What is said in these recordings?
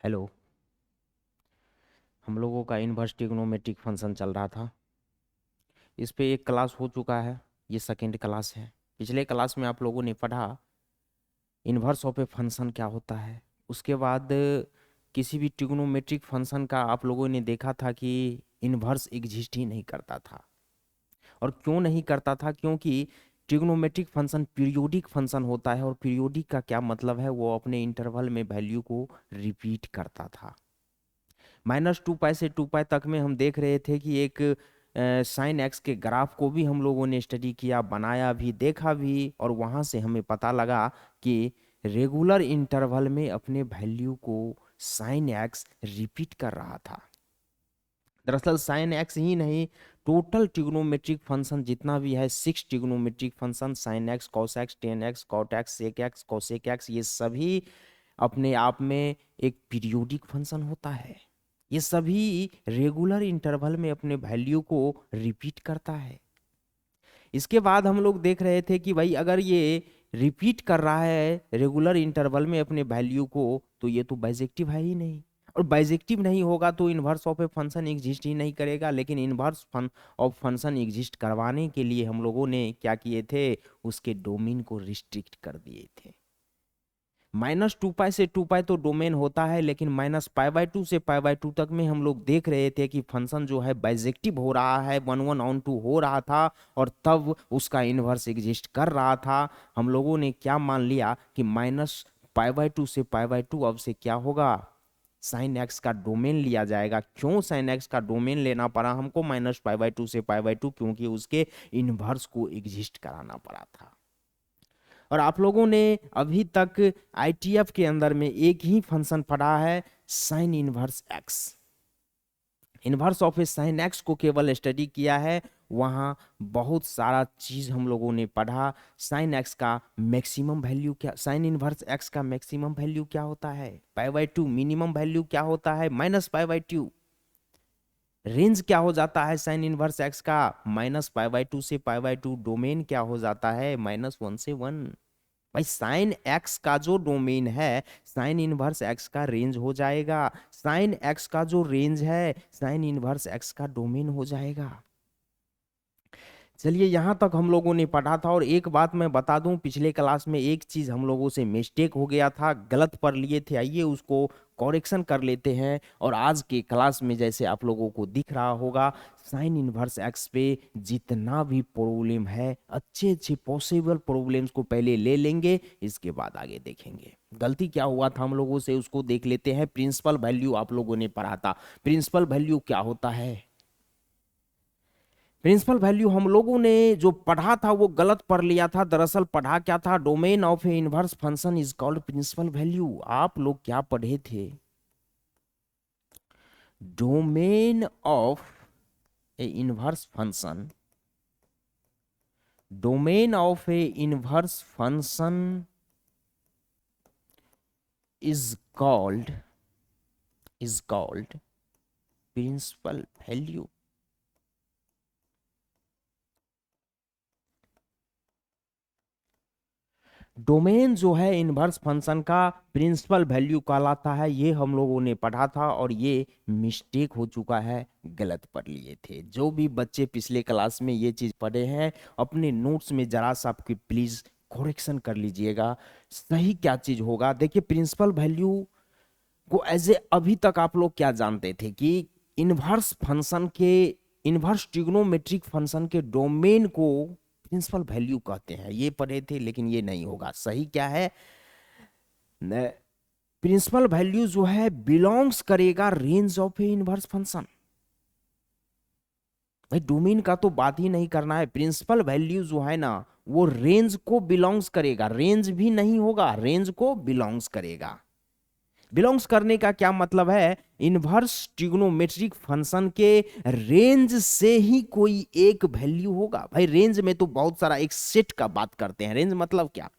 Hello. हम लोगों का इनवर्स ट्रिग्नोमेट्रिक फंक्शन चल रहा था। इस पे एक क्लास हो चुका है, ये सेकंड क्लास है। पिछले क्लास में आप लोगों ने पढ़ा इनवर्स ऑफ ए फंक्शन क्या होता है। उसके बाद किसी भी ट्रिग्नोमेट्रिक फंक्शन का आप लोगों ने देखा था कि इनवर्स एग्जिस्ट ही नहीं करता था। और क्यों नहीं करता था? क्योंकि ट्रिग्नोमेट्रिक फंक्शन पीरियोडिक फंक्शन होता है, और पीरियोडिक का क्या मतलब है, वो अपने इंटरवल में वैल्यू को रिपीट करता था। -2π से 2π तक में हम देख रहे थे कि एक साइन एक्स के ग्राफ को भी हम लोगों ने स्टडी किया, बनाया भी, देखा भी, और वहाँ से हमें पता लगा कि रेगुलर इंटरवल में अपने वैल्यू को साइन एक्स रिपीट कर रहा था। दरअसल साइन एक्स ही नहीं, टोटल ट्रिग्नोमेट्रिक फंक्शन जितना भी है, 6 trigonometric function, sine x, cos x, tan x, cot x, sec x, cosec x, ये सभी अपने आप में एक पीरियोडिक फंक्शन होता है। ये सभी रेगुलर इंटरवल में अपने वैल्यू को रिपीट करता है। इसके बाद हम लोग देख रहे थे कि भाई अगर ये रिपीट कर रहा है रेगुलर इंटरवल में अपने वैल्यू को, तो ये तो बाइजेक्टिव है ही नहीं। और बाइजेक्टिव नहीं होगा तो inverse of a function exist ही नहीं करेगा। लेकिन इनवर्स ऑफ फंक्शन एग्जिस्ट करवाने के लिए हम लोगों ने क्या किए थे? उसके डोमेन को रिस्ट्रिक्ट कर दिए थे। -2π से 2π तो डोमेन होता है, लेकिन -π/2 से π/2 तक में हम लोग देख रहे थे कि फंक्शन जो है बाइजेक्टिव हो रहा है, 1/1 हो रहा था, और तब उसका इन्वर्स एग्जिस्ट कर रहा था। हम लोगों ने क्या मान लिया कि -π/2 से π/2 अब से क्या होगा? साइन एक्स का डोमेन लिया जाएगा। क्यों साइन एक्स का डोमेन लेना पड़ा हमको -π/2 से π/2? क्योंकि उसके इन्वर्स को एग्जिस्ट कराना पड़ा था। और आप लोगों ने अभी तक आईटीएफ के अंदर में एक ही फंक्शन पढ़ा है, sine inverse x. Inverse of A sine x को केवल स्टडी किया है, वहां बहुत सारा चीज हम लोगों ने पढ़ा। साइन एक्स का मैक्सिमम वैल्यू क्या, साइन इनवर्स एक्स का मैक्सिमम वैल्यू क्या होता है, π/2। मिनिमम वैल्यू क्या होता है, -π/2। रेंज क्या हो जाता है साइन इनवर्स एक्स का, -π/2 से π/2। डोमेन क्या हो जाता है, -1 से 1। भाई साइन एक्स का जो डोमेन है, साइन इनवर्स एक्स का रेंज हो जाएगा। साइन एक्स का जो रेंज है, साइन इनवर्स एक्स का डोमेन हो जाएगा। चलिए, यहां तक हम लोगों ने पढ़ा था। और एक बात मैं बता दूं, पिछले क्लास में एक चीज हम लोगों से मिस्टेक हो गया था, गलत पढ़ लिए थे। आइए उसको करेक्शन कर लेते हैं। और आज के क्लास में जैसे आप लोगों को दिख रहा होगा, साइन इनवर्स एक्स पे जितना भी प्रॉब्लम है, अच्छे अच्छे पॉसिबल प्रॉब्लम्स को पहले ले लेंगे, इसके बाद आगे देखेंगे गलती क्या हुआ था हम लोगों से, उसको देख लेते हैं। प्रिंसिपल वैल्यू आप लोगों ने पढ़ा था। प्रिंसिपल वैल्यू क्या होता है? प्रिंसिपल वैल्यू हम लोगों ने जो पढ़ा था वो गलत पढ़ लिया था। दरअसल पढ़ा क्या था, domain of a inverse function is called principal value. आप लोग क्या पढ़े थे? Domain of a inverse function, domain of a inverse function is called principal value. Domain जो है इनवर्स फंक्शन का, प्रिंसिपल वैल्यू कहलाता है। ये हम लोगों ने पढ़ा था, और ये मिस्टेक हो चुका है, गलत पढ़ लिए थे। जो भी बच्चे पिछले क्लास में ये चीज पढ़े हैं, अपने नोट्स में जरा सा आपकी प्लीज करेक्शन कर लीजिएगा। सही क्या चीज होगा, देखिए प्रिंसिपल वैल्यू को एज ए, अभी तक आप लोग क्या जानते थे कि इनवर्स फंक्शन के, इनवर्स ट्रिग्नोमेट्रिक फंक्शन के डोमेन को प्रिंसिपल वैल्यू कहते हैं, ये पढ़े थे। लेकिन ये नहीं होगा। सही क्या है, प्रिंसिपल वैल्यू जो है बिलोंग्स करेगा range of a inverse function. भाई डोमेन का तो बात ही नहीं करना है। प्रिंसिपल वैल्यू जो है ना, वो रेंज को बिलोंग्स करेगा। रेंज भी नहीं होगा, रेंज को बिलोंग्स करेगा। बिलोंग्स करने का क्या मतलब है, इनवर्स ट्रिग्नोमेट्रिक फंक्शन के रेंज से ही कोई एक वैल्यू होगा। भाई रेंज में तो बहुत सारा, एक सेट का बात करते हैं। रेंज मतलब क्या?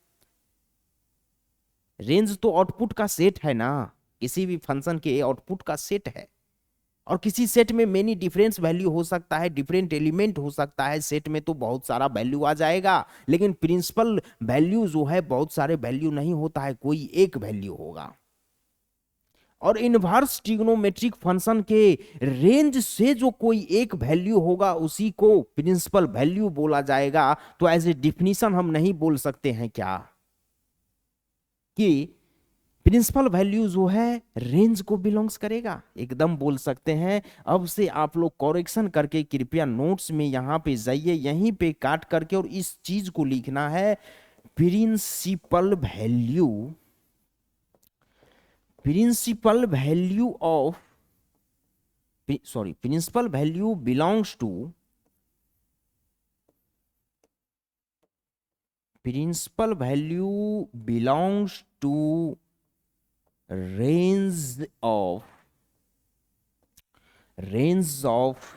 रेंज तो आउटपुट का सेट है ना, किसी भी फंक्शन के आउटपुट का सेट है। और किसी सेट में मेनी डिफरेंस वैल्यू हो सकता है, डिफरेंट एलिमेंट हो सकता है। सेट में तो बहुत सारा वैल्यू आ जाएगा। लेकिन प्रिंसिपल वैल्यू जो है, बहुत सारे वैल्यू नहीं होता है, कोई एक वैल्यू होगा। और इनवर्स ट्रिग्नोमेट्रिक फंक्शन के रेंज से जो कोई एक वैल्यू होगा उसी को प्रिंसिपल वैल्यू बोला जाएगा। तो एज ए डिफिनीशन हम नहीं बोल सकते हैं क्या कि प्रिंसिपल वैल्यू जो है रेंज को बिलोंग्स करेगा? एकदम बोल सकते हैं। अब से आप लोग करेक्शन करके कृपया नोट्स में यहां पे जाइए, यहीं पे काट करके और इस चीज को लिखना है, principal value, principal value of, sorry, principal value belongs to, principal value belongs to range of, range of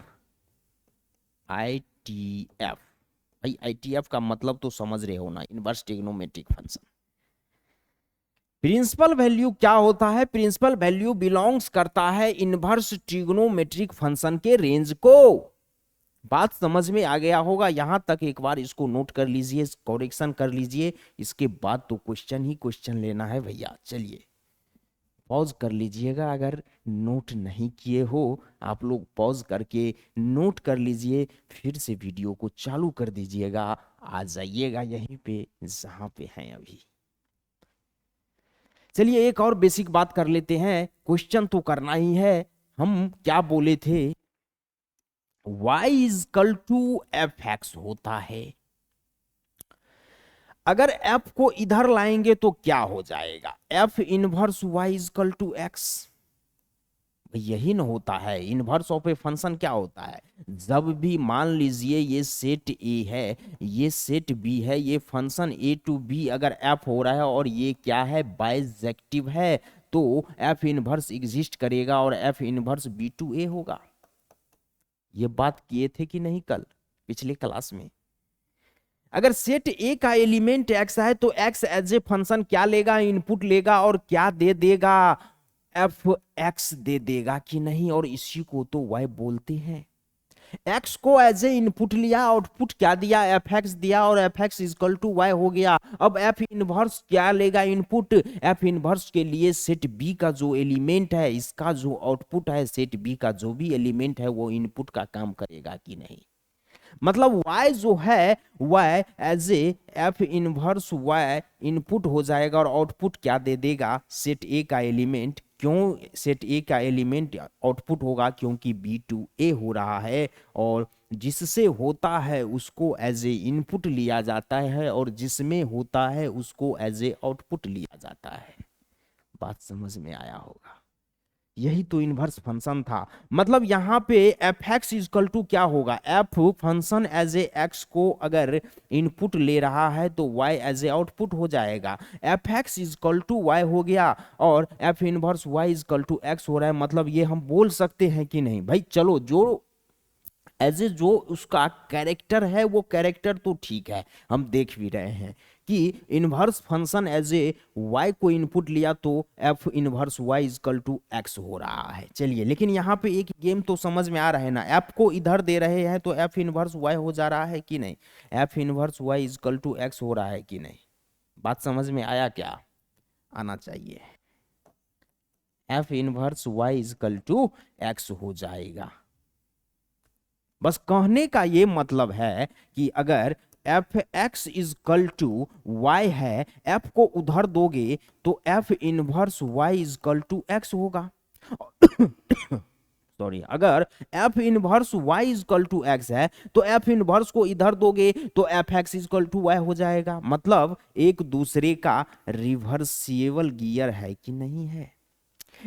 ITF. भाई आईटीएफ का मतलब तो समझ रहे हो ना, inverse trigonometric function. Principal value क्या होता है? प्रिंसिपल वैल्यू बिलोंग्स करता है इनवर्स ट्रिग्नोमेट्रिक फंक्शन के रेंज को। बात समझ में आ गया होगा यहां तक? एक बार इसको नोट कर लीजिए, करेक्शन कर लीजिए, इसके बाद तो क्वेश्चन ही क्वेश्चन लेना है भैया। चलिए पॉज कर लीजिएगा, अगर नोट नहीं किए हो आप लोग पॉज करके नोट कर लीजिए, फिर से वीडियो को चालू कर दीजिएगा, आ जाइएगा यहीं पे जहां पे हैं अभी। चलिए एक और बेसिक बात कर लेते हैं, क्वेश्चन तो करना ही है। हम क्या बोले थे? y equal to f x होता है। अगर f को इधर लाएंगे तो क्या हो जाएगा? f inverse y equal to x, यही न होता है। इनवर्स ऑफ ए फंक्शन क्या होता है? जब भी मान लीजिए ये सेट ए है, ये सेट बी है, ये फंक्शन ए टू बी अगर एफ हो रहा है और ये क्या है, बाइजेक्टिव है, तो एफ इनवर्स एग्जिस्ट करेगा और f inverse B to A होगा। ये बात किए थे कि नहीं कल पिछले क्लास में? अगर सेट ए का एलिमेंट एक्स है तो एक्स एज ए फंक्शन क्या लेगा, इनपुट लेगा और क्या दे देगा, एफ एक्स दे देगा कि नहीं? और इसी को तो वाई बोलते हैं। एक्स को एज ए इनपुट लिया, आउटपुट क्या दिया, एफ एक्स दिया और f x equal to y हो गया। अब एफ इनवर्स क्या लेगा इनपुट? एफ इनवर्स के लिए सेट बी का जो एलिमेंट है, इसका जो आउटपुट है, सेट बी का जो भी एलिमेंट है वो इनपुट का काम करेगा कि नहीं? मतलब y जो है y as a f inverse y input हो जाएगा और आउटपुट क्या दे देगा, सेट ए का एलिमेंट। क्यों सेट ए का एलिमेंट आउटपुट होगा? क्योंकि बी टू ए हो रहा है और जिससे होता है उसको एज ए इनपुट लिया जाता है और जिसमें होता है उसको एज ए आउटपुट लिया जाता है। बात समझ में आया होगा? यही तो इनवर्स फंक्शन था। मतलब यहां पे एफ एक्स इजकल टू क्या होगा, f function as a x को अगर इनपुट ले रहा है तो वाई एज ए आउटपुट हो जाएगा। F x equal to y हो गया और f inverse y equal to x हो रहा है। मतलब ये हम बोल सकते हैं कि नहीं भाई? चलो जो एज ए जो उसका कैरेक्टर है वो कैरेक्टर तो ठीक है, हम देख भी रहे हैं कि inverse function as a y को इनपुट लिया तो f inverse y equal to x हो रहा है। चलिए लेकिन यहाँ पे एक गेम तो समझ में आ रहा है ना, f को इधर दे रहे हैं तो f इनवर्स y हो जा रहा है कि नहीं, f inverse y equal to x हो रहा है कि नहीं? बात समझ में आया क्या? आना चाहिए। f inverse y equal to x हो जाएगा। बस कहने का ये मतलब है कि अगर f x equal to y है, एफ को उधर दोगे तो f inverse y equal to x होगा। सॉरी, अगर f inverse y equal to x है तो एफ इनवर्स को इधर दोगे तो f x equal to y हो जाएगा। मतलब एक दूसरे का रिवर्सिबल गियर है कि नहीं है?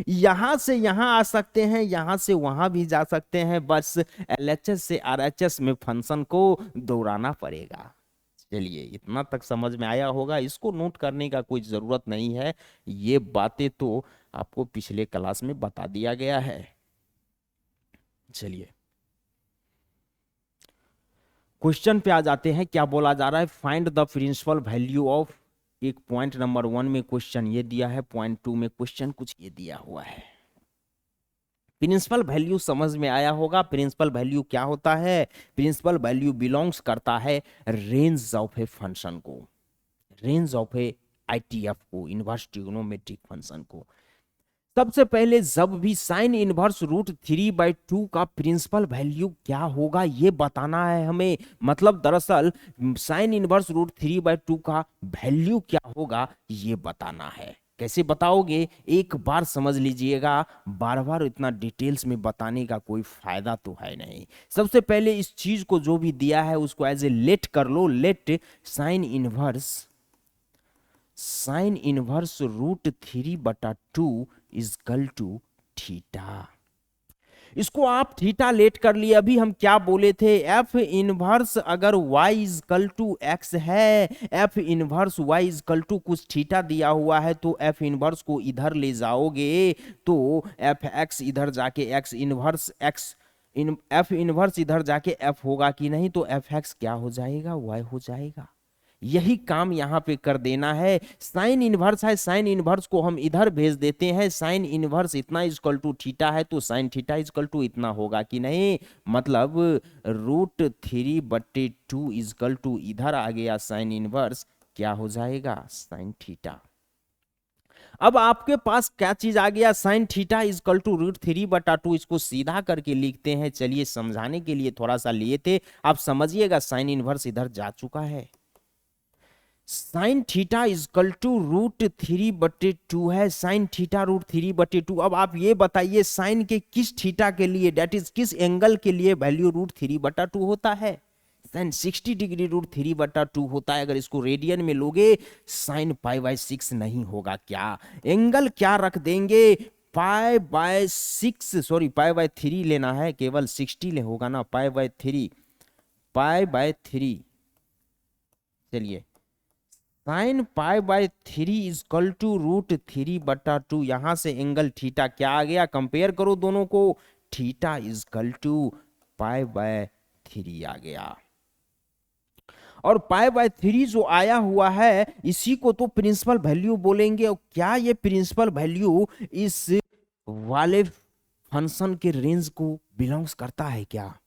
यहां से यहां आ सकते हैं, यहां से वहां भी जा सकते हैं, बस एलएचएस से आरएचएस में फंक्शन को दोहराना पड़ेगा। चलिए इतना तक समझ में आया होगा, इसको नोट करने का कोई जरूरत नहीं है, ये बातें तो आपको पिछले क्लास में बता दिया गया है। चलिए क्वेश्चन पे आ जाते हैं। क्या बोला जा रहा है? Find the principal value of, एक पॉइंट नंबर 1 में क्वेश्चन ये दिया है, पॉइंट 2 में क्वेश्चन कुछ ये दिया हुआ है। प्रिंसिपल वैल्यू समझ में आया होगा। प्रिंसिपल वैल्यू क्या होता है? प्रिंसिपल वैल्यू बिलोंग्स करता है रेंज ऑफ ए फंक्शन को, रेंज ऑफ ए आईटीएफ को, इनवर्स ट्रिग्नोमेट्रिक फंक्शन को। सबसे पहले जब भी साइन इनवर्स रूट 3/2 का प्रिंसिपल वैल्यू क्या होगा ये बताना है हमें। मतलब दरअसल साइन इनवर्स रूट 3/2 का वैल्यू क्या होगा ये बताना है। कैसे बताओगे, एक बार समझ लीजिएगा, बार बार इतना डिटेल्स में बताने का कोई फायदा तो है नहीं। सबसे पहले इस चीज को जो भी दिया है उसको एज ए लेट कर लो। Let sine inverse root 3/2 is equal to theta. इसको आप थीटा लेट कर लिए। अभी हम क्या बोले थे, एफ इनवर्स अगर y इजकल टू एक्स है, f inverse y equal to कुछ थीटा दिया हुआ है, तो एफ इनवर्स को इधर ले जाओगे तो एफ एक्स इधर जाके x inverse x F inverse इधर जाके एफ होगा कि नहीं, तो एफ एक्स क्या हो जाएगा, y हो जाएगा। यही काम यहां पे कर देना है। साइन इनवर्स है, साइन इनवर्स को हम इधर भेज देते हैं। साइन इनवर्स इतना इजकल टू थीटा है तो साइन थीटा इजकल टू इतना होगा कि नहीं। मतलब रूट 3/2 इजकल टू इधर आ गया साइन इनवर्स, क्या हो जाएगा, साइन थीटा। अब आपके पास क्या चीज आ गया, sine theta is equal to root 3/2। इसको सीधा करके लिखते हैं। चलिए समझाने के लिए थोड़ा सा लिए थे, आप समझिएगा। साइन इनवर्स इधर जा चुका है। Sine theta is equal to root 3/2 है। Sine theta root 3/2। अब आप ये बताइए साइन के किस थीटा के लिए, डेट इज किस एंगल के लिए वैल्यू रूट 3/2 होता है। साइन 60 डिग्री रूट 3/2 होता है। अगर इसको रेडियन में लोगे साइन π/6 नहीं होगा। क्या एंगल क्या रख देंगे, π/6, सॉरी π/3 लेना है, केवल 60 ले होगा ना, π/3। चलिए साइन π/3 इजकल टू रूट 3/2। यहां से एंगल थीटा क्या आ गया, कंपेयर करो दोनों को, थीटा इजकल टू π/3 आ गया। और π/3 जो आया हुआ है इसी को तो प्रिंसिपल वैल्यू बोलेंगे। और क्या ये प्रिंसिपल वैल्यू इस वाले फंक्शन के रेंज को बिलोंग्स करता है क्या?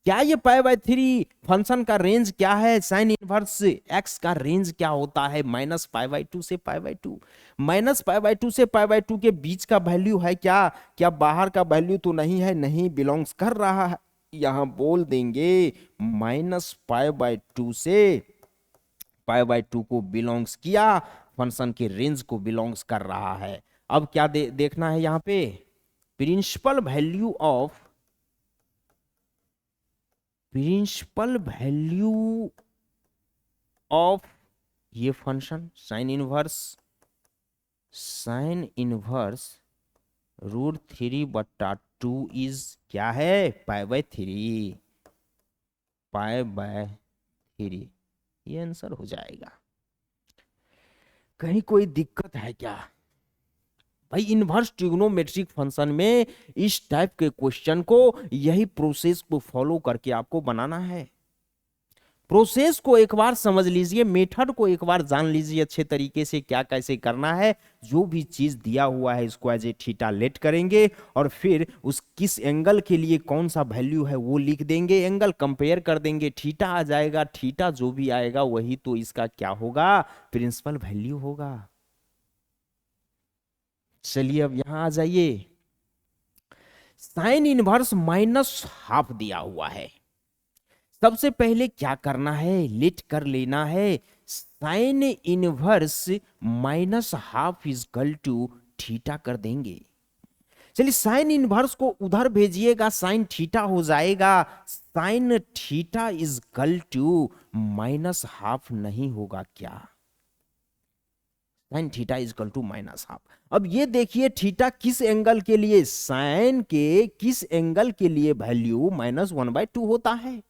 क्या ये π/3 फंक्शन का रेंज क्या है? साइन इनवर्स एक्स का रेंज क्या होता है, -π/2 से π/2। -π/2 से π/2 के बीच का वैल्यू है क्या? क्या बाहर का वैल्यू तो नहीं है, नहीं बिलोंग्स कर रहा है। यहां बोल देंगे -π/2 से π/2 को बिलोंग्स किया, फंक्शन के रेंज को बिलोंग्स कर रहा है। अब क्या देखना है यहां पे, प्रिंसिपल वैल्यू ऑफ ये function sine inverse root 3/2 is क्या है, π/3। ये आंसर हो जाएगा। कहीं कोई दिक्कत है क्या भाई? इनवर्स ट्रिग्नोमेट्रिक फंक्शन में इस टाइप के क्वेश्चन को यही प्रोसेस को फॉलो करके आपको बनाना है। प्रोसेस को एक बार समझ लीजिए, मेथड को एक बार जान लीजिए अच्छे तरीके से, क्या कैसे करना है। जो भी चीज दिया हुआ है इसको एज ए थीटा लेट करेंगे और फिर उस किस एंगल के लिए कौन सा वैल्यू है वो लिख देंगे, एंगल कंपेयर कर देंगे, थीटा आ जाएगा। थीटा जो भी आएगा वही तो इसका क्या होगा, प्रिंसिपल वैल्यू होगा। चलिए अब यहां आ जाइए, साइन इनवर्स -½ दिया हुआ है। सबसे पहले क्या करना है, लेट कर लेना है। Sine inverse -½ equal to theta कर देंगे। चलिए साइन इनवर्स को उधर भेजिएगा, साइन थीटा हो जाएगा। साइन थीटा इजकल टू -½ नहीं होगा क्या, साइन थीटा इजकल टू -½ अब ये देखिए थीटा किस एंगल के लिए, साइन के किस एंगल के लिए वैल्यू -1/2 होता है,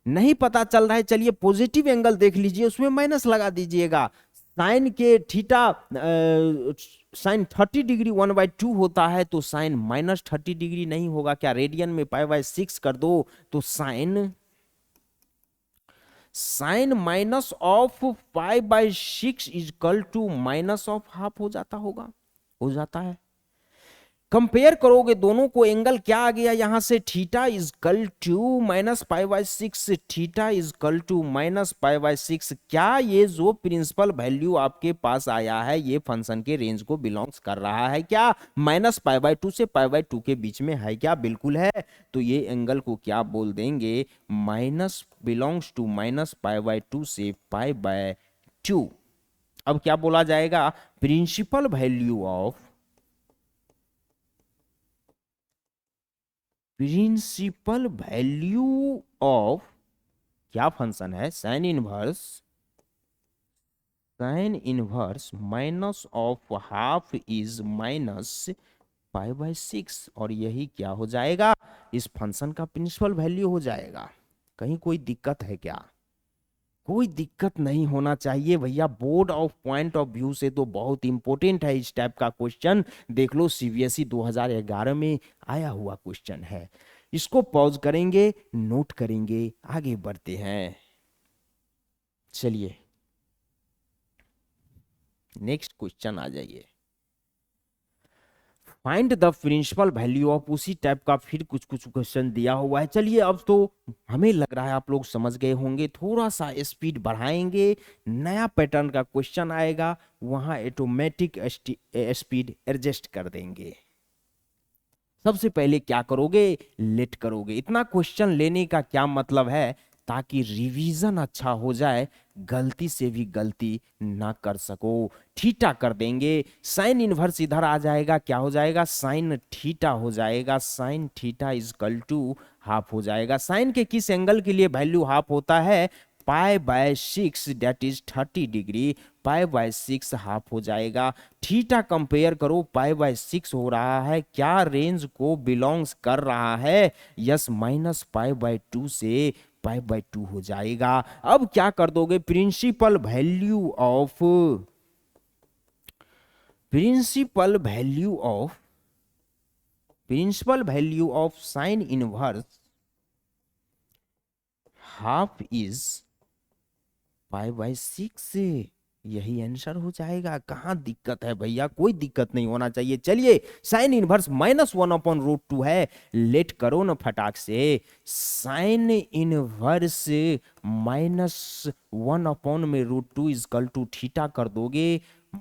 नहीं पता चल रहा है। चलिए पॉजिटिव एंगल देख लीजिए, उसमें माइनस लगा दीजिएगा। साइन के थीटा साइन 30 डिग्री 1/2 होता है, तो साइन -30 डिग्री नहीं होगा क्या, रेडियन में π/6 कर दो तो sine minus of π/6 equal to -½ हो जाता होगा, हो जाता है। कंपेयर करोगे दोनों को, एंगल क्या आ गया यहां से, theta equal to minus pi by 6, theta equal to minus pi by 6। क्या ये जो प्रिंसिपल वैल्यू आपके पास आया है ये फंक्शन के रेंज को बिलोंग्स कर रहा है क्या, माइनस पाई बाय 2 से पाई बाय 2 के बीच में है क्या, बिल्कुल है। तो ये एंगल को क्या बोल देंगे, minus belongs to minus pi by 2 से पाई बाय 2। अब क्या बोला जाएगा, principal value of, principal value of क्या फंक्शन है, sine inverse, sine inverse minus of half is minus pi by 6, और यही क्या हो जाएगा, इस फंक्शन का प्रिंसिपल वैल्यू हो जाएगा। कहीं कोई दिक्कत है क्या, कोई दिक्कत नहीं होना चाहिए भैया। Board of point of view से तो बहुत इंपॉर्टेंट है इस टाइप का क्वेश्चन, देख लो सीबीएसई 2011 में आया हुआ क्वेश्चन है। इसको पॉज करेंगे, नोट करेंगे, आगे बढ़ते हैं। चलिए नेक्स्ट क्वेश्चन आ जाइए, find the principal value of, उसी टाइप का फिर कुछ कुछ क्वेश्चन दिया हुआ है। चलिए अब तो हमें लग रहा है आप लोग समझ गए होंगे, थोड़ा सा स्पीड बढ़ाएंगे, नया पैटर्न का क्वेश्चन आएगा, वहां ऑटोमेटिक स्पीड एडजस्ट कर देंगे। सबसे पहले क्या करोगे, लेट करोगे। इतना क्वेश्चन लेने का क्या मतलब है, ताकि रिवीजन अच्छा हो जाए, गलती से भी गलती ना कर सको। थीटा कर देंगे, साइन इनवर्स इधर आ जाएगा, क्या हो जाएगा, साइन थीटा हो जाएगा, sine theta is equal to half हो जाएगा। साइन के किस एंगल के लिए वैल्यू हाफ होता है, पाई by 6 that is 30 degree, pi by 6 half हो जाएगा। थीटा कंपेयर करो, पाई बाय 6 हो रहा है, क्या रेंज को बिलोंग्स कर रहा है, यस माइनस पाई बाय 2 से पाई बाय 2 हो जाएगा। अब क्या कर दोगे, principal value of, principal value of, principal value of sine inverse half is pi by 6, यही आंसर हो जाएगा। कहां दिक्कत है भैया, कोई दिक्कत नहीं होना चाहिए। चलिए साइन इनवर्स -1/√2 है, लेट करो ना फटाक से, sine inverse -1/√2 is equal to theta कर दोगे,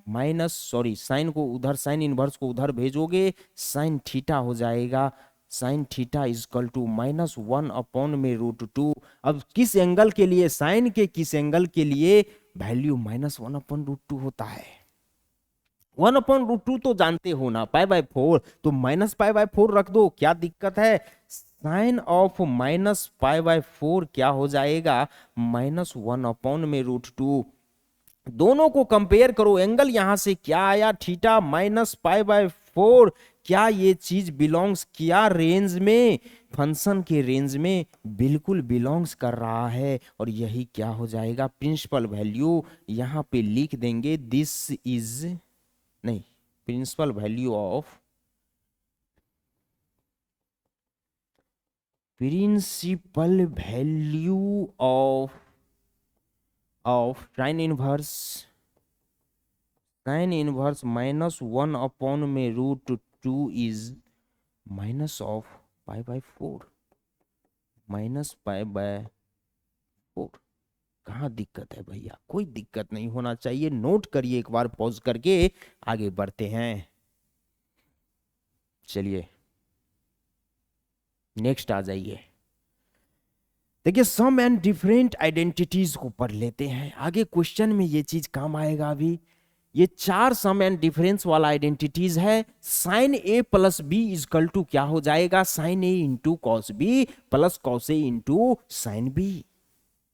माइनस सॉरी साइन को उधर, साइन इनवर्स को उधर भेजोगे, साइन थीटा हो जाएगा, sine theta is equal to -1/√2। अब किस एंगल के लिए, साइन के किस एंगल के लिए वैल्यू -1/√2 होता है, 1/√2 तो जानते हो ना, पाई बाय 4, तो माइनस पाई बाय 4 रख दो, क्या दिक्कत है। Sine of minus pi by 4 क्या हो जाएगा, -1/√2। दोनों को कंपेयर करो, एंगल यहां से क्या आया, थीटा माइनस पाई बाय 4, क्या ये चीज बिलोंग्स किया रेंज में, फंक्शन के रेंज में, बिल्कुल बिलोंग्स कर रहा है, और यही क्या हो जाएगा, प्रिंसिपल वैल्यू। यहां पे लिख देंगे दिस इज, नहीं, principal value of, principal value of sine inverse, sine inverse -1/√2 is minus of pi by 4, minus pi by 4। कहाँ दिक्कत है भैया, कोई दिक्कत नहीं होना चाहिए, नोट करिए एक बार पॉज करके, आगे बढ़ते हैं। चलिए नेक्स्ट आ जाइए, देखिए सम एंड डिफरेंट आइडेंटिटीज को पढ़ लेते हैं, आगे क्वेश्चन में ये चीज काम आएगा। अभी ये 4 सम एंड डिफरेंस वाला आइडेंटिटीज है। Sine A plus B equal to क्या हो जाएगा, sine A into cos B plus cos A into sine B.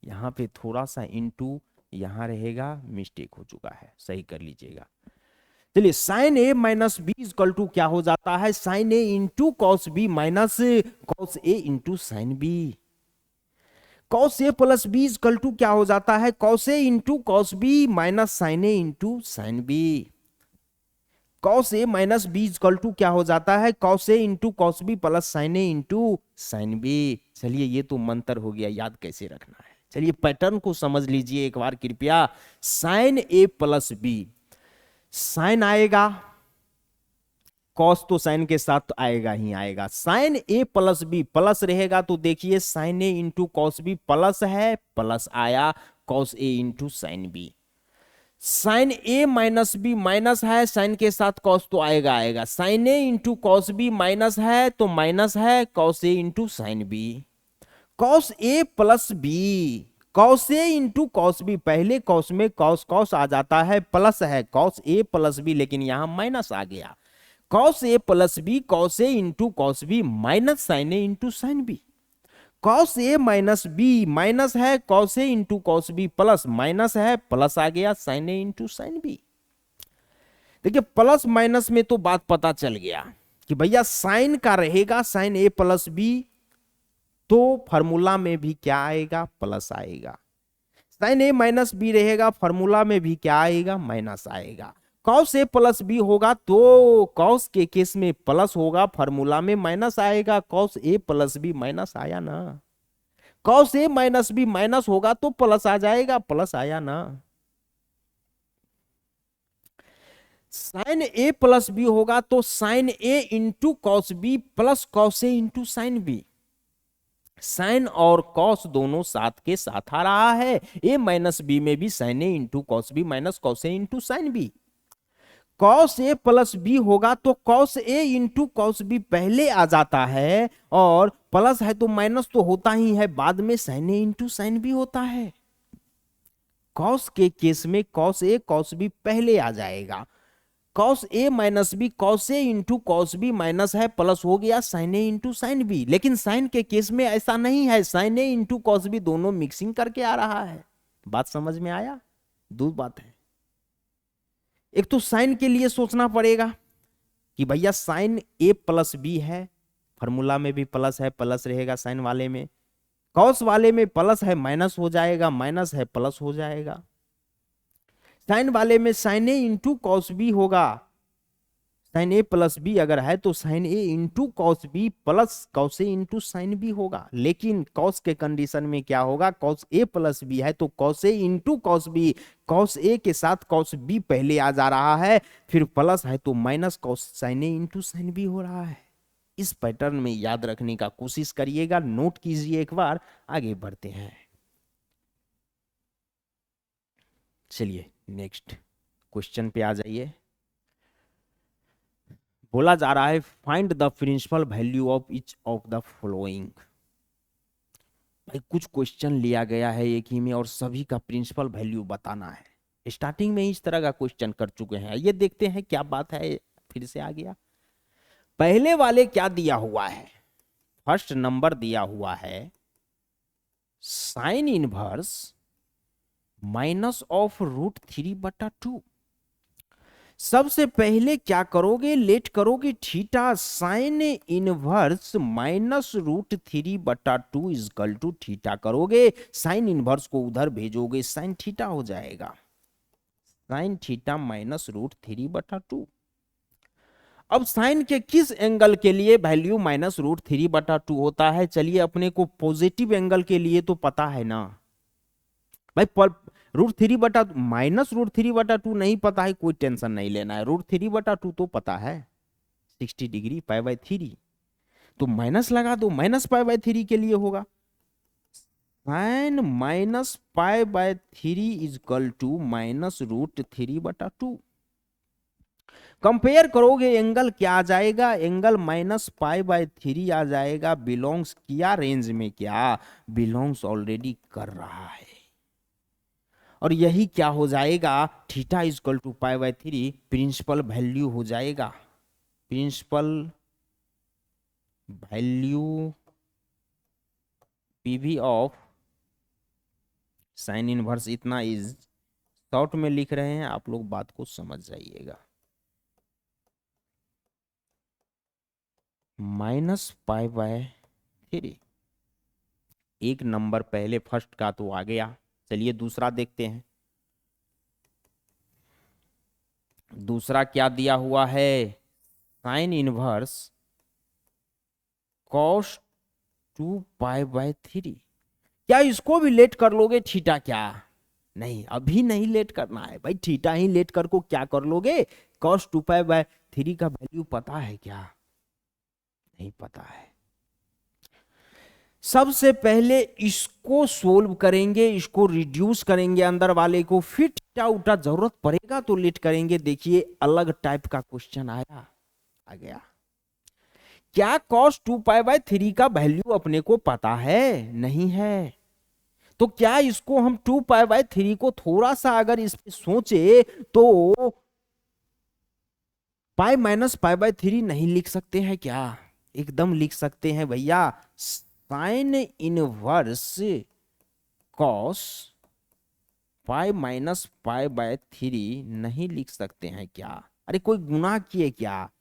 यहां पे थोड़ा सा इंटू यहां रहेगा, मिस्टेक हो चुका है, सही कर लीजिएगा। चलिए sine A minus B equal to क्या हो जाता है, sine A into cos B minus cos A into sine B. Cos A plus B equal to क्या हो जाता है, cos A into cos B minus sine A into sine B. Cos A minus B equal to क्या हो जाता है, cos A into cos B plus sine A into sine B. चलिए ये तो मंत्र हो गया, याद कैसे रखना है। चलिए पैटर्न को समझ लीजिए एक बार कृपया, sign A plus B, sign आएगा, कॉस तो साइन के साथ आएगा ही आएगा। Sign A plus B plus रहेगा तो देखिए sign A into cos B plus है, प्लस आया cos A into sine B. Sign A minus B minus है, साइन के साथ कॉस तो आएगा आएगा। Sign A into cos B minus है तो माइनस है cos A into sine B. Cos A plus B, cos A into cos B, पहले कॉस में कॉस कॉस आ जाता है, प्लस है कॉस ए प्लस बी, लेकिन यहां माइनस आ गया। Cos A plus B cos A into cos B minus sine A into sine B. Cos A minus B minus है, cos A into cos B plus minus है, plus आ गया sine A into sine B. देखिए plus minus में तो बात पता चल गया कि भैया साइन का रहेगा साइन ए प्लस बी, तो फॉर्मूला में भी क्या आएगा, प्लस आएगा। साइन ए माइनस बी रहेगा, फॉर्मूला में भी क्या आएगा, माइनस आएगा। कॉस ए प्लस बी होगा तो कॉस के केस में प्लस होगा, फॉर्मूला में माइनस आएगा। Cos A plus B minus आया ना, cos A minus B minus होगा तो प्लस आ जाएगा, प्लस आया ना। साइन ए प्लस बी होगा तो sine A into cos B plus cos A into sine B. Sine और कॉस दोनों साथ के साथ आ रहा है। ए माइनस बी में भी sine A into cos B minus cos A into sine B. Cos A plus B होगा तो cos A into cos B पहले आ जाता है, और प्लस है तो माइनस तो होता ही है, बाद में sine A into sine B होता है। कॉस के केस में कॉस ए कॉस बी पहले आ जाएगा। Cos A minus B cos A into cos B minus है, प्लस हो गया sine A into sine B. लेकिन साइन के केस में ऐसा नहीं है, sine A into cos B दोनों मिक्सिंग करके आ रहा है। बात समझ में आया? दो बात है, एक तो साइन के लिए सोचना पड़ेगा कि भैया साइन ए प्लस बी है, फॉर्मूला में भी प्लस है, प्लस रहेगा साइन वाले में। कॉस वाले में प्लस है, माइनस हो जाएगा, माइनस है प्लस हो जाएगा। साइन वाले में sine A into cos B होगा, साइन ए प्लस बी अगर है तो sine A into cos B plus cos A into sine B होगा। लेकिन कॉस के कंडीशन में क्या होगा, कॉस ए प्लस बी है तो cos A into cos B, cos ए के साथ कॉस बी पहले आ जा रहा है, फिर प्लस है तो minus cos sine A into sine B हो रहा है। इस पैटर्न में याद रखने का कोशिश करिएगा, नोट कीजिए एक बार, आगे बढ़ते हैं। चलिए नेक्स्ट क्वेश्चन पे आ जाइए। बोला जा रहा है find the principal value of each of the following. भाई कुछ क्वेश्चन लिया गया है एक ही में और सभी का प्रिंसिपल वैल्यू बताना है। स्टार्टिंग में इस तरह का क्वेश्चन कर चुके हैं, ये देखते हैं क्या बात है। फिर से आ गया, पहले वाले क्या दिया हुआ है, फर्स्ट नंबर दिया हुआ है साइन इनवर्स माइनस ऑफ √3/2। सबसे पहले क्या करोगे, लेट करोगे theta, sine inverse minus √3/2 is equal to theta करोगे, साइन इनवर्स को उधर भेजोगे, साइन थीटा हो जाएगा, साइन थीटा माइनस √3/2। अब साइन के किस एंगल के लिए वैल्यू माइनस √3/2 होता है? चलिए अपने को पॉजिटिव एंगल के लिए तो पता है ना भाई, √3/2 माइनस √3/2 नहीं पता है, कोई टेंशन नहीं लेना है। √3/2 तो पता है 60 डिग्री π/3, तो माइनस लगा दो, माइनस π/3 के लिए होगा sine minus π/3 equal to minus √3/2। Compare करोगे एंगल क्या आ जाएगा, एंगल माइनस π/3 आ जाएगा। बिलोंग्स किया रेंज में, क्या बिलोंग्स ऑलरेडी कर रहा है, और यही क्या हो जाएगा, theta is equal to π/3 principal value हो जाएगा। Principal value PV of sine inverse, इतना इज शॉर्ट में लिख रहे हैं, आप लोग बात को समझ जाइएगा। माइनस π/3, एक नंबर पहले फर्स्ट का तो आ गया। चलिए दूसरा देखते हैं। दूसरा क्या दिया हुआ है, साइन इनवर्स cos 2π/3। क्या इसको भी लेट कर लोगे थीटा? क्या नहीं, अभी नहीं लेट करना है भाई, थीटा ही लेट कर को क्या कर लोगे, cos 2π/3 3 का वैल्यू पता है क्या? नहीं पता है। सबसे पहले इसको सोल्व करेंगे, इसको रिड्यूस करेंगे अंदर वाले को, फिर थीटा उटा जरूरत पड़ेगा तो लेट करेंगे। देखिए अलग टाइप का क्वेश्चन आया, आ गया। क्या cos 2π/3 का वैल्यू अपने को पता है? नहीं है। तो क्या इसको हम 2π/3 को थोड़ा सा अगर इस पे सोचे तो π-π/3 नहीं लिख सकते हैं क्या? एकदम लिख सकते हैं भैया। साइन इनवर्स कॉस π-π/3 नहीं लिख सकते हैं क्या? अरे कोई गुनाह किए क्या?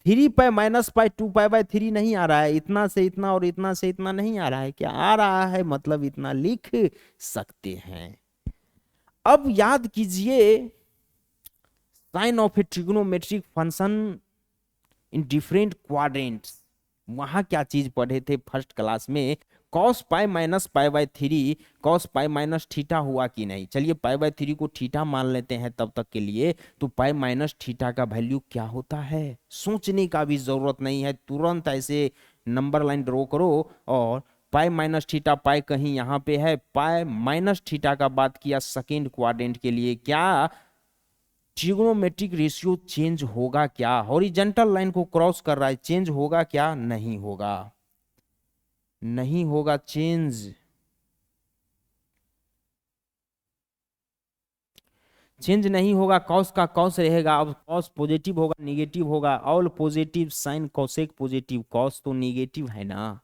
3π - 2π/3 नहीं आ रहा है, इतना से इतना और इतना से इतना नहीं आ रहा है क्या? आ रहा है, मतलब इतना लिख सकते हैं। अब याद कीजिए, sine of a trigonometric function in different quadrants, वहां क्या चीज पढ़े थे फर्स्ट क्लास में? cos π - π/3 cos π - थीटा हुआ कि नहीं? चलिए π/3 को थीटा मान लेते हैं तब तक के लिए। तो π - थीटा का वैल्यू क्या होता है? सोचने का भी जरूरत नहीं है, तुरंत ऐसे नंबर लाइन ड्रॉ करो और π - थीटा, पाई कहीं यहाँ पे है, π - थीटा का बात किया सेकेंड क्वाड्रेंट के लिए। क्या ट्रिग्नोमेट्रिक रेशियो चेंज होगा क्या? हॉरिजॉन्टल लाइन को क्रॉस कर रहा है, चेंज होगा क्या? नहीं होगा, नहीं होगा चेंज। चेंज नहीं होगा, कॉस का कॉस रहेगा। अब कॉस पॉजिटिव होगा, निगेटिव होगा, all positive sine cosec positive, cos तो निगेटिव है ना,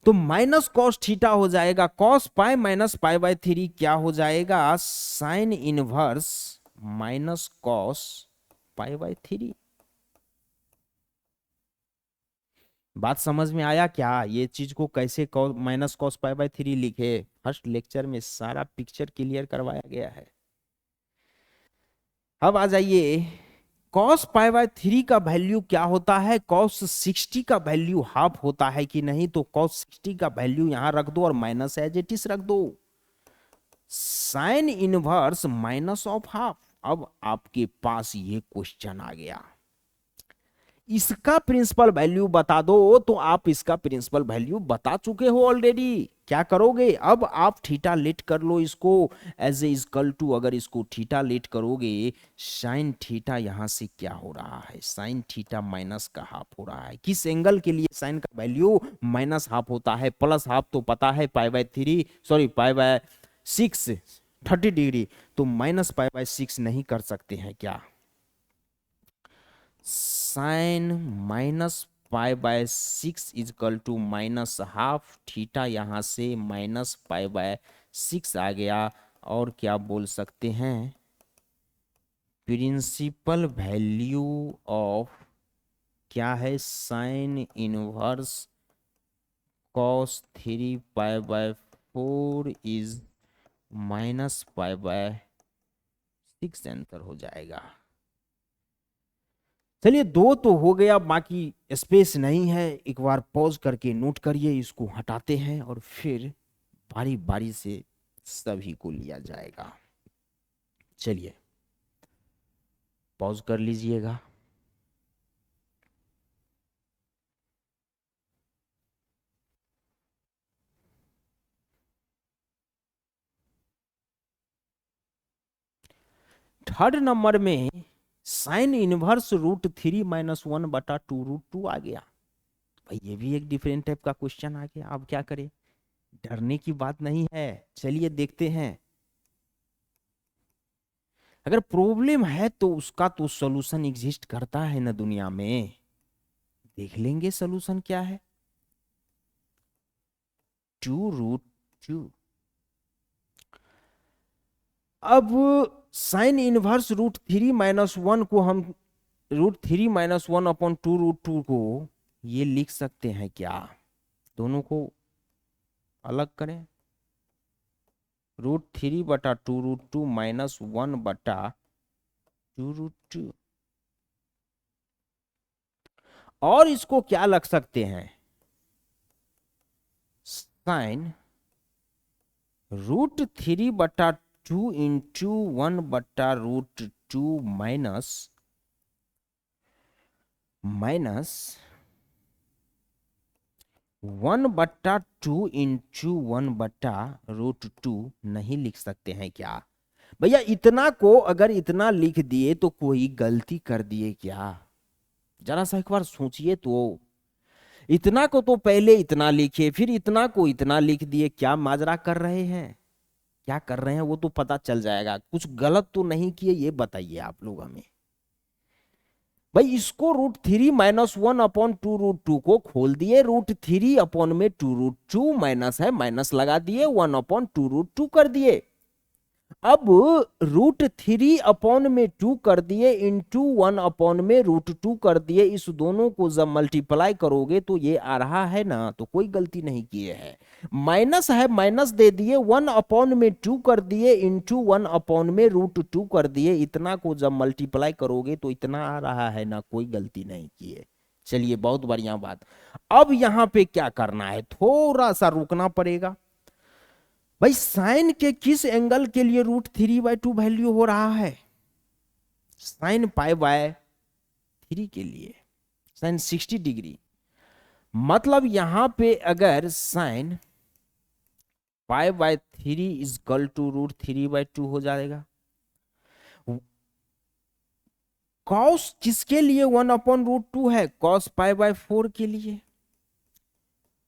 तो माइनस कॉस थीटा हो जाएगा। कॉस पाई - π/3 क्या हो जाएगा? Sine inverse minus cos π/3। बात समझ में आया क्या? ये चीज को कैसे माइनस कॉस π/3 लिखे, फर्स्ट लेक्चर में सारा पिक्चर क्लियर करवाया गया है। अब आ जाइए, cos π/3 का वैल्यू क्या होता है? cos 60 का वैल्यू हाफ होता है कि नहीं? तो cos 60 का वैल्यू यहां रख दो और माइनस एज इट इज रख दो। Sine inverse minus of half. अब आपके पास ये क्वेश्चन आ गया, इसका प्रिंसिपल वैल्यू बता दो। तो आप इसका प्रिंसिपल वैल्यू बता चुके हो ऑलरेडी। क्या करोगे? अब आप थीटा लेट कर लो इसको एज ए इक्वल टू, अगर इसको थीटा लेट करोगे, साइन थीटा यहां से क्या हो रहा है? साइन थीटा माइनस का हाफ हो रहा है। किस एंगल के लिए साइन का वैल्यू माइनस हाफ होता है? प्लस हाफ तो पता है, π/3 सॉरी π/6 30 डिग्री, तो माइनस π/6 नहीं कर सकते हैं क्या? Sine -π/6 equal to minus half theta, यहां से -π/6 आ गया। और क्या बोल सकते हैं? प्रिंसिपल वैल्यू ऑफ क्या है? Sine inverse cos 3π/4 is -π/6 answer हो जाएगा। चलिए दो तो हो गया, बाकी स्पेस नहीं है। एक बार पॉज करके नोट करिए, इसको हटाते हैं और फिर बारी बारी से सभी को लिया जाएगा। चलिए पॉज कर लीजिएगा। थर्ड नंबर में साइन इनवर्स √3 - 1/2√2 आ गया। भाई ये भी एक डिफरेंट टाइप का क्वेश्चन आ गया। अब क्या करें? डरने की बात नहीं है, चलिए देखते हैं। अगर प्रॉब्लम है तो उसका तो सॉल्यूशन एग्जिस्ट करता है ना दुनिया में। देख लेंगे सॉल्यूशन क्या है। 2√2। अब साइन इनवर्स √3 - 1 को हम √3 - 1/2√2 को ये लिख सकते हैं क्या? दोनों को अलग करें, √3/2√2 - 1/2√2। और इसको क्या लग सकते हैं? साइन √3/2 × 1/√2 माइनस माइनस 1/2 इंटू 1/√2 नहीं लिख सकते हैं क्या भैया? इतना को अगर इतना लिख दिए तो कोई गलती कर दिए क्या? जरा सा एक बार सोचिए तो। इतना को तो पहले इतना लिखे, फिर इतना को इतना लिख दिए, क्या माजरा कर रहे हैं? क्या कर रहे हैं वो तो पता चल जाएगा। कुछ गलत तो नहीं किए, ये बताइए आप लोग हमें। भाई इसको √3 - 1/2√2 को खोल दिए, √3 अपॉन में 2√2 माइनस है, माइनस लगा दिए, 1/2√2 कर दिए। अब √3 अपॉन में 2 कर दिए इंटू 1 अपॉन में √2 कर दिए। इस दोनों को जब मल्टीप्लाई करोगे तो ये आ रहा है ना, तो कोई गलती नहीं किए है। माइनस है, माइनस दे दिए, 1 अपॉन में 2 कर दिए इंटू 1 अपॉन में √2 कर दिए। इतना को जब मल्टीप्लाई करोगे तो इतना आ रहा है ना, कोई गलती नहीं किए। चलिए बहुत बढ़िया बात। अब यहां पे क्या करना है, थोड़ा सा रुकना पड़ेगा। भाई साइन के किस एंगल के लिए √3/2 वैल्यू हो रहा है? साइन π/3 के लिए, साइन 60 डिग्री। मतलब यहां पे अगर साइन π/3 इजकल टू √3/2 हो जाएगा। कॉस किसके लिए 1/√2 है? कॉस π/4 के लिए।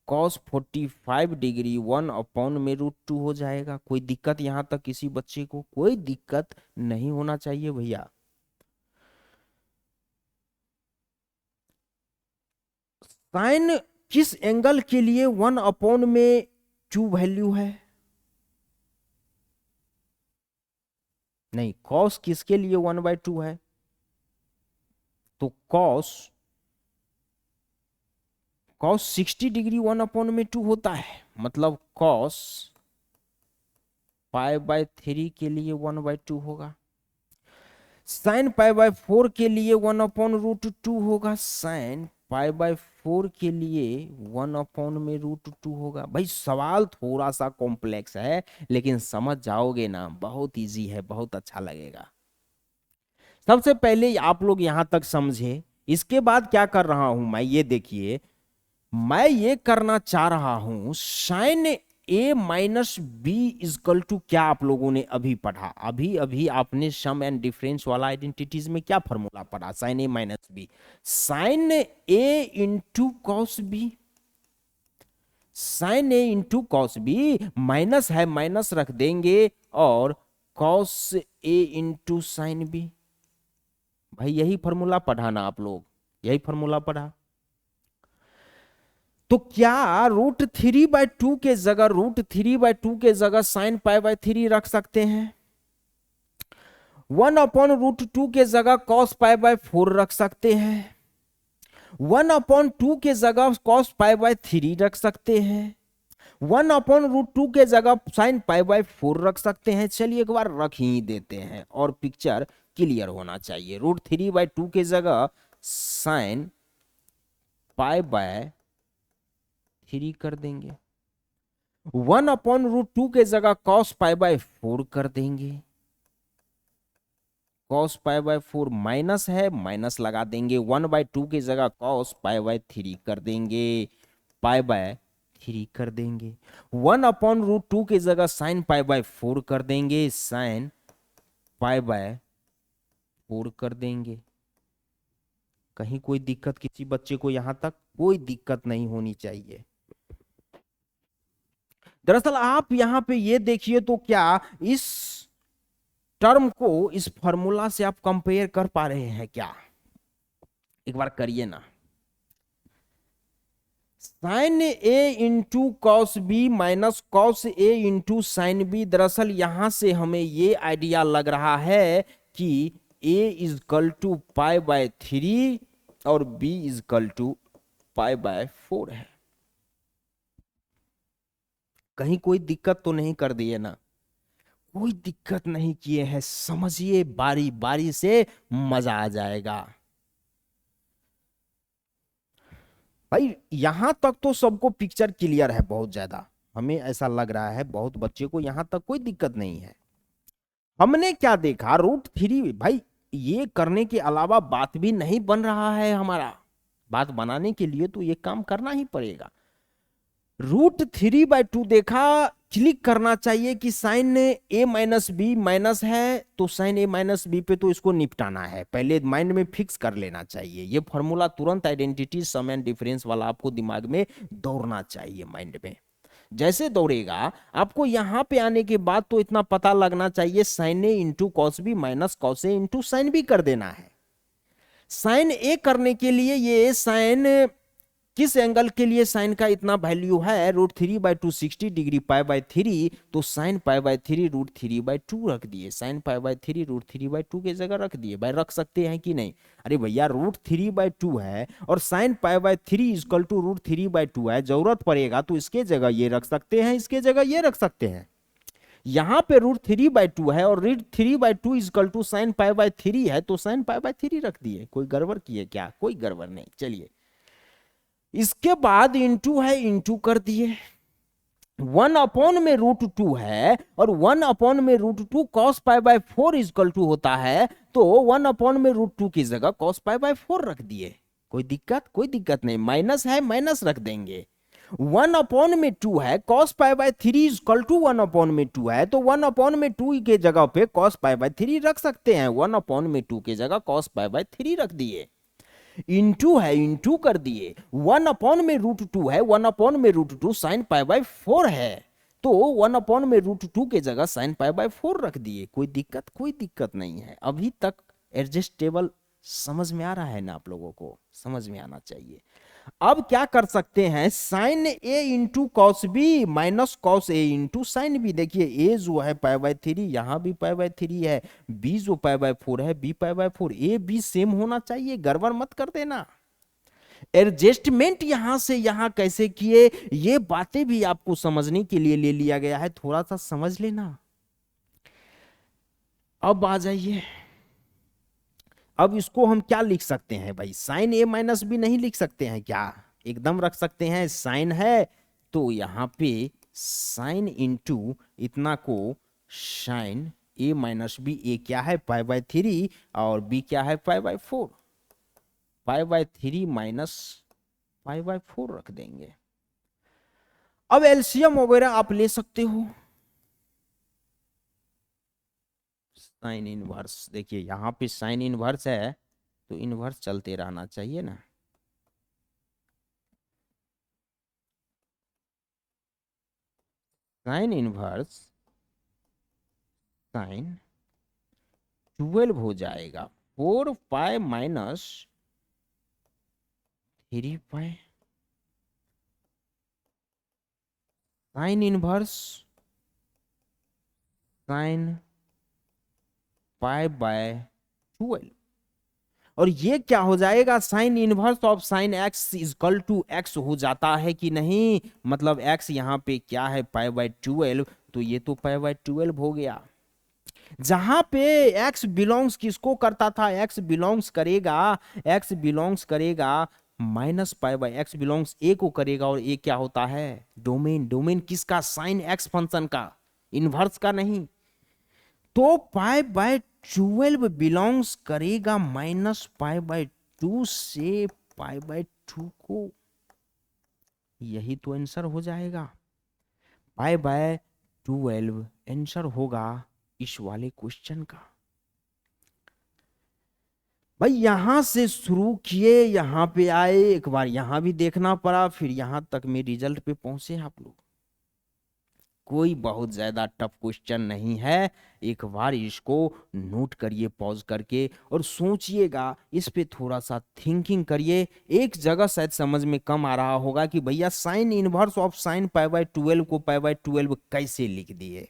कॉस 45 डिग्री 1 अपॉन में √2 हो जाएगा। कोई दिक्कत यहां तक किसी बच्चे को? कोई दिक्कत नहीं होना चाहिए भैया। साइन किस एंगल के लिए 1 अपॉन में 2 वैल्यू है? नहीं, कॉस किसके लिए 1/2 है? तो कॉस 60 डिग्री 1 अपॉन में 2 होता है। मतलब कॉस π/3 के लिए 1/2 होगा। साइन π/4 के लिए 1/√2 होगा। साइन π/4 के लिए 1 अपॉन में √2 होगा। भाई सवाल थोड़ा सा कॉम्प्लेक्स है, लेकिन समझ जाओगे ना, बहुत इजी है, बहुत अच्छा लगेगा। सबसे पहले आप लोग यहां तक समझे। इसके बाद क्या कर रहा हूं मैं, ये देखिए। मैं ये करना चाह रहा हूं sine A - B equal to, क्या आप लोगों ने अभी पढ़ा? अभी अभी आपने सम एंड डिफरेंस वाला आइडेंटिटीज में क्या फॉर्मूला पढ़ा? Sine A - B, sine A into cos B. Sine A into cos B, minus है, माइनस रख देंगे, और cos A into sine B. भाई यही फॉर्मूला पढ़ा ना आप लोग? यही फॉर्मूला पढ़ा। तो क्या √3/2 के जगह साइन π/3 रख सकते हैं? 1/√2 के जगह cos π/4 रख सकते हैं। 1/2 के जगह cos π/3 रख सकते हैं। 1/√2 के जगह साइन π/4 रख सकते हैं। चलिए एक बार रख ही देते हैं और पिक्चर क्लियर होना चाहिए। √3/2 के जगह साइन π/3 कर देंगे। 1/√2 के जगह cos π/4 कर देंगे। cos π/4 माइनस है, माइनस लगा देंगे। 1/2 की जगह cos π/3 कर देंगे, π/3 कर देंगे। 1/√2 की जगह sin π/4 कर देंगे, sin π/4 कर देंगे। कहीं कोई दिक्कत किसी बच्चे को? यहां तक कोई दिक्कत नहीं होनी चाहिए। दरअसल आप यहां पे ये देखिए तो क्या इस टर्म को इस फॉर्मूला से आप कंपेयर कर पा रहे हैं क्या? एक बार करिए ना। Sine A into cos B minus cos A into sine B. दरअसल यहां से हमें ये आइडिया लग रहा है कि A इजकल टू π/3 और B इजकल टू π/4 है। कहीं कोई दिक्कत तो नहीं कर दिए ना? कोई दिक्कत नहीं किए हैं। समझिए, बारी बारी से मजा आ जाएगा। भाई यहां तक तो सबको पिक्चर क्लियर है बहुत ज्यादा। हमें ऐसा लग रहा है बहुत बच्चे को यहां तक कोई दिक्कत नहीं है। हमने क्या देखा, √3। भाई ये करने के अलावा बात भी नहीं बन रहा है हमारा। बात बनाने के लिए तो ये काम करना ही पड़ेगा। √3/2 देखा, क्लिक करना चाहिए कि sign A minus B minus है, तो साइन ए माइनस बी पे तो इसको निपटाना है, पहले माइंड में फिक्स कर लेना चाहिए। ये फॉर्मूला तुरंत आइडेंटिटी सम एंड डिफरेंस वाला आपको दिमाग में दौड़ना चाहिए माइंड में। जैसे दौड़ेगा आपको यहां पे आने के बाद तो इतना पता लगना चाहिए sine A into cos B minus cos A into sine B कर देना है। साइन ए करने के लिए ये साइन किस एंगल के लिए साइन का इतना वैल्यू है, √3/2 60 डिग्री π/3, तो साइन π/3 √3/2 रख दिए, साइन π/3 √3/2 के जगह रख दिए। भाई रख सकते हैं कि नहीं? अरे भैया √3/2 है और साइन π/3 इक्वल टू √3/2 है, जरूरत पड़ेगा तो इसके जगह ये रख सकते हैं, इसके जगह ये रख सकते हैं। यहां पे √3/2 है और √3/2 इक्वल टू साइन π/3 है, तो साइन π/3 रख दिए। कोई गड़बड़ किए क्या? कोई गड़बड़ नहीं। चलिए इसके बाद इंटू है, इंटू कर दिए। 1 में √2 है और 1 में √2 cos π/4 इक्वल टू होता है, तो 1 में √2 की जगह cos π/4 रख दिए। कोई दिक्कत? कोई दिक्कत नहीं। माइनस है, माइनस रख देंगे। 1 में 2 है, cos π/3 इक्वल टू 1 में 2 है, तो 1 में 2 के जगह पे cos π/3 रख सकते हैं। 1 में 2 के जगह cos π/3 रख दिए। इंटू है, इंटू कर दिए। 1 में √2 है, 1 में √2 साइन π/4 है, तो 1 में √2 के जगह साइन π/4 रख दिए। कोई दिक्कत? कोई दिक्कत नहीं है। अभी तक एडजस्टेबल समझ में आ रहा है ना? आप लोगों को समझ में आना चाहिए। अब क्या कर सकते हैं, sine A into cos B minus cos A into sine B. देखिए ए जो है π/3, यहां भी π/3 है, बी जो π/4 है, बी π/4, ए बी सेम होना चाहिए, गड़बड़ मत कर देना। एडजस्टमेंट यहां से यहां कैसे किए, ये बातें भी आपको समझने के लिए ले लिया गया है, थोड़ा सा समझ लेना। अब आ जाइए, अब इसको हम क्या लिख सकते हैं भाई? साइन ए माइनस बी नहीं लिख सकते हैं क्या? एकदम रख सकते हैं। साइन है तो यहां पे साइन इंटू इतना को साइन ए माइनस बी। ए क्या है? π/3 और बी क्या है? π/4। π/3 माइनस π/4 रख देंगे। अब एलसीएम वगैरह आप ले सकते हो। साइन इनवर्स, देखिए यहां पे साइन इनवर्स है तो इनवर्स चलते रहना चाहिए ना। साइन इनवर्स साइन 12 हो जाएगा, 4π माइनस 3π। साइन इनवर्स साइन π/12, और ये क्या हो जाएगा? Sine inverse of sine x equal to x हो जाता है कि नहीं? मतलब एक्स यहाँ पे क्या है? π/12, तो ये तो π/12 हो गया। जहां पे एक्स बिलोंग्स किसको करता था? एक्स बिलोंग्स करेगा माइनस π/x बिलोंग्स ए को करेगा, और ए क्या होता है? डोमेन। डोमेन किसका? साइन एक्स फंक्शन का, इनवर्स का नहीं। तो π/12 बिलोंग्स करेगा माइनस π/2 से π/2 को। यही तो आंसर हो जाएगा। π/12 आंसर होगा इस वाले क्वेश्चन का। भाई यहां से शुरू किए, यहां पे आए, एक बार यहां भी देखना पड़ा, फिर यहां तक में रिजल्ट पे पहुंचे आप लोग। कोई बहुत ज्यादा टफ क्वेश्चन नहीं है। एक बार इसको नोट करिए पॉज करके और सोचिएगा, इस पे थोड़ा सा थिंकिंग करिए। एक जगह शायद समझ में कम आ रहा होगा कि भैया साइन इनवर्स ऑफ साइन π/12 को π/12 कैसे लिख दिए,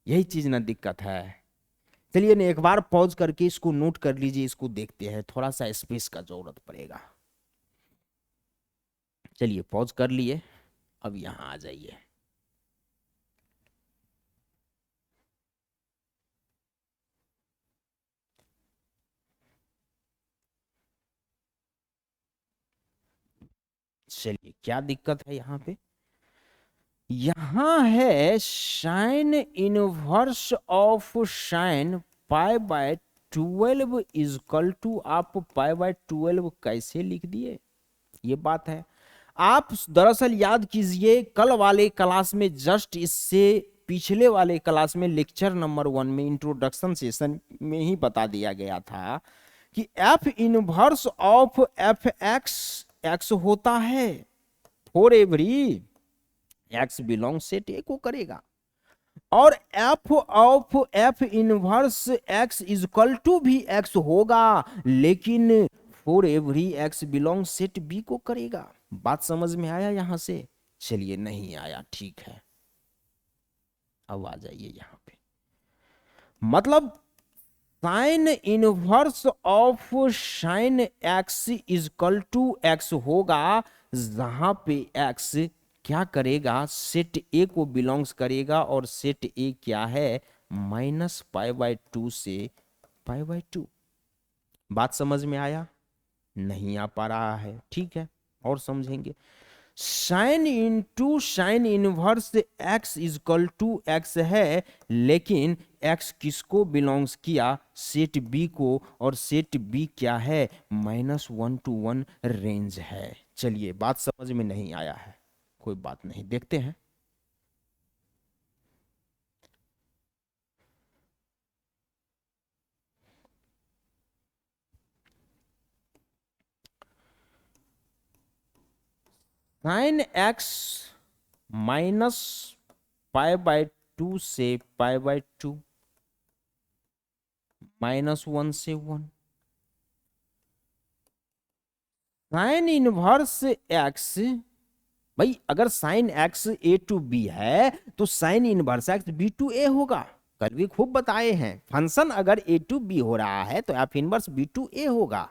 यही चीज ना दिक्कत है। चलिए ना एक बार पॉज करके इसको नोट कर लीजिए, इसको देखते हैं, थोड़ा सा स्पेस का जरूरत पड़ेगा। चलिए पॉज कर लिए, अब यहां आ जाइए। चलिए क्या दिक्कत है यहाँ पे? यहां है sine inverse of sine π/12 12 equal to आप π/12 कैसे लिख दिए, ये बात है। आप दरअसल याद कीजिए कल वाले क्लास में, जस्ट इससे पिछले वाले क्लास में लेक्चर नंबर 1 में इंट्रोडक्शन सेशन में ही बता दिया गया था कि f inverse of f x x होता है for every x belong set A को करेगा, और f of f inverse x equal to भी एक्स होगा, लेकिन for every x belong set B को करेगा। बात समझ में आया यहां से? चलिए, नहीं आया, ठीक है, अब आ जाइए यहां पे। मतलब sine inverse of sine x equal to x होगा, जहां पे एक्स क्या करेगा, सेट ए को बिलोंग्स करेगा, और सेट ए क्या है, -π/2 से π/2। बात समझ में आया? नहीं आ पा रहा है, ठीक है, और समझेंगे। Sine into sine inverse x equal to x है, लेकिन एक्स किसको बिलोंग्स किया, सेट बी को, और सेट बी क्या है, -1 to 1 रेंज है। चलिए, बात समझ में नहीं आया है, कोई बात नहीं, देखते हैं। साइन एक्स -π/2 से π/2, -1 से 1, साइन इनवर्स एक्स। भाई अगर sine x A to B है तो sine inverse x B to A होगा। कल भी खूब बताए हैं, फंक्शन अगर ए टू बी हो रहा है तो f inverse B to A होगा।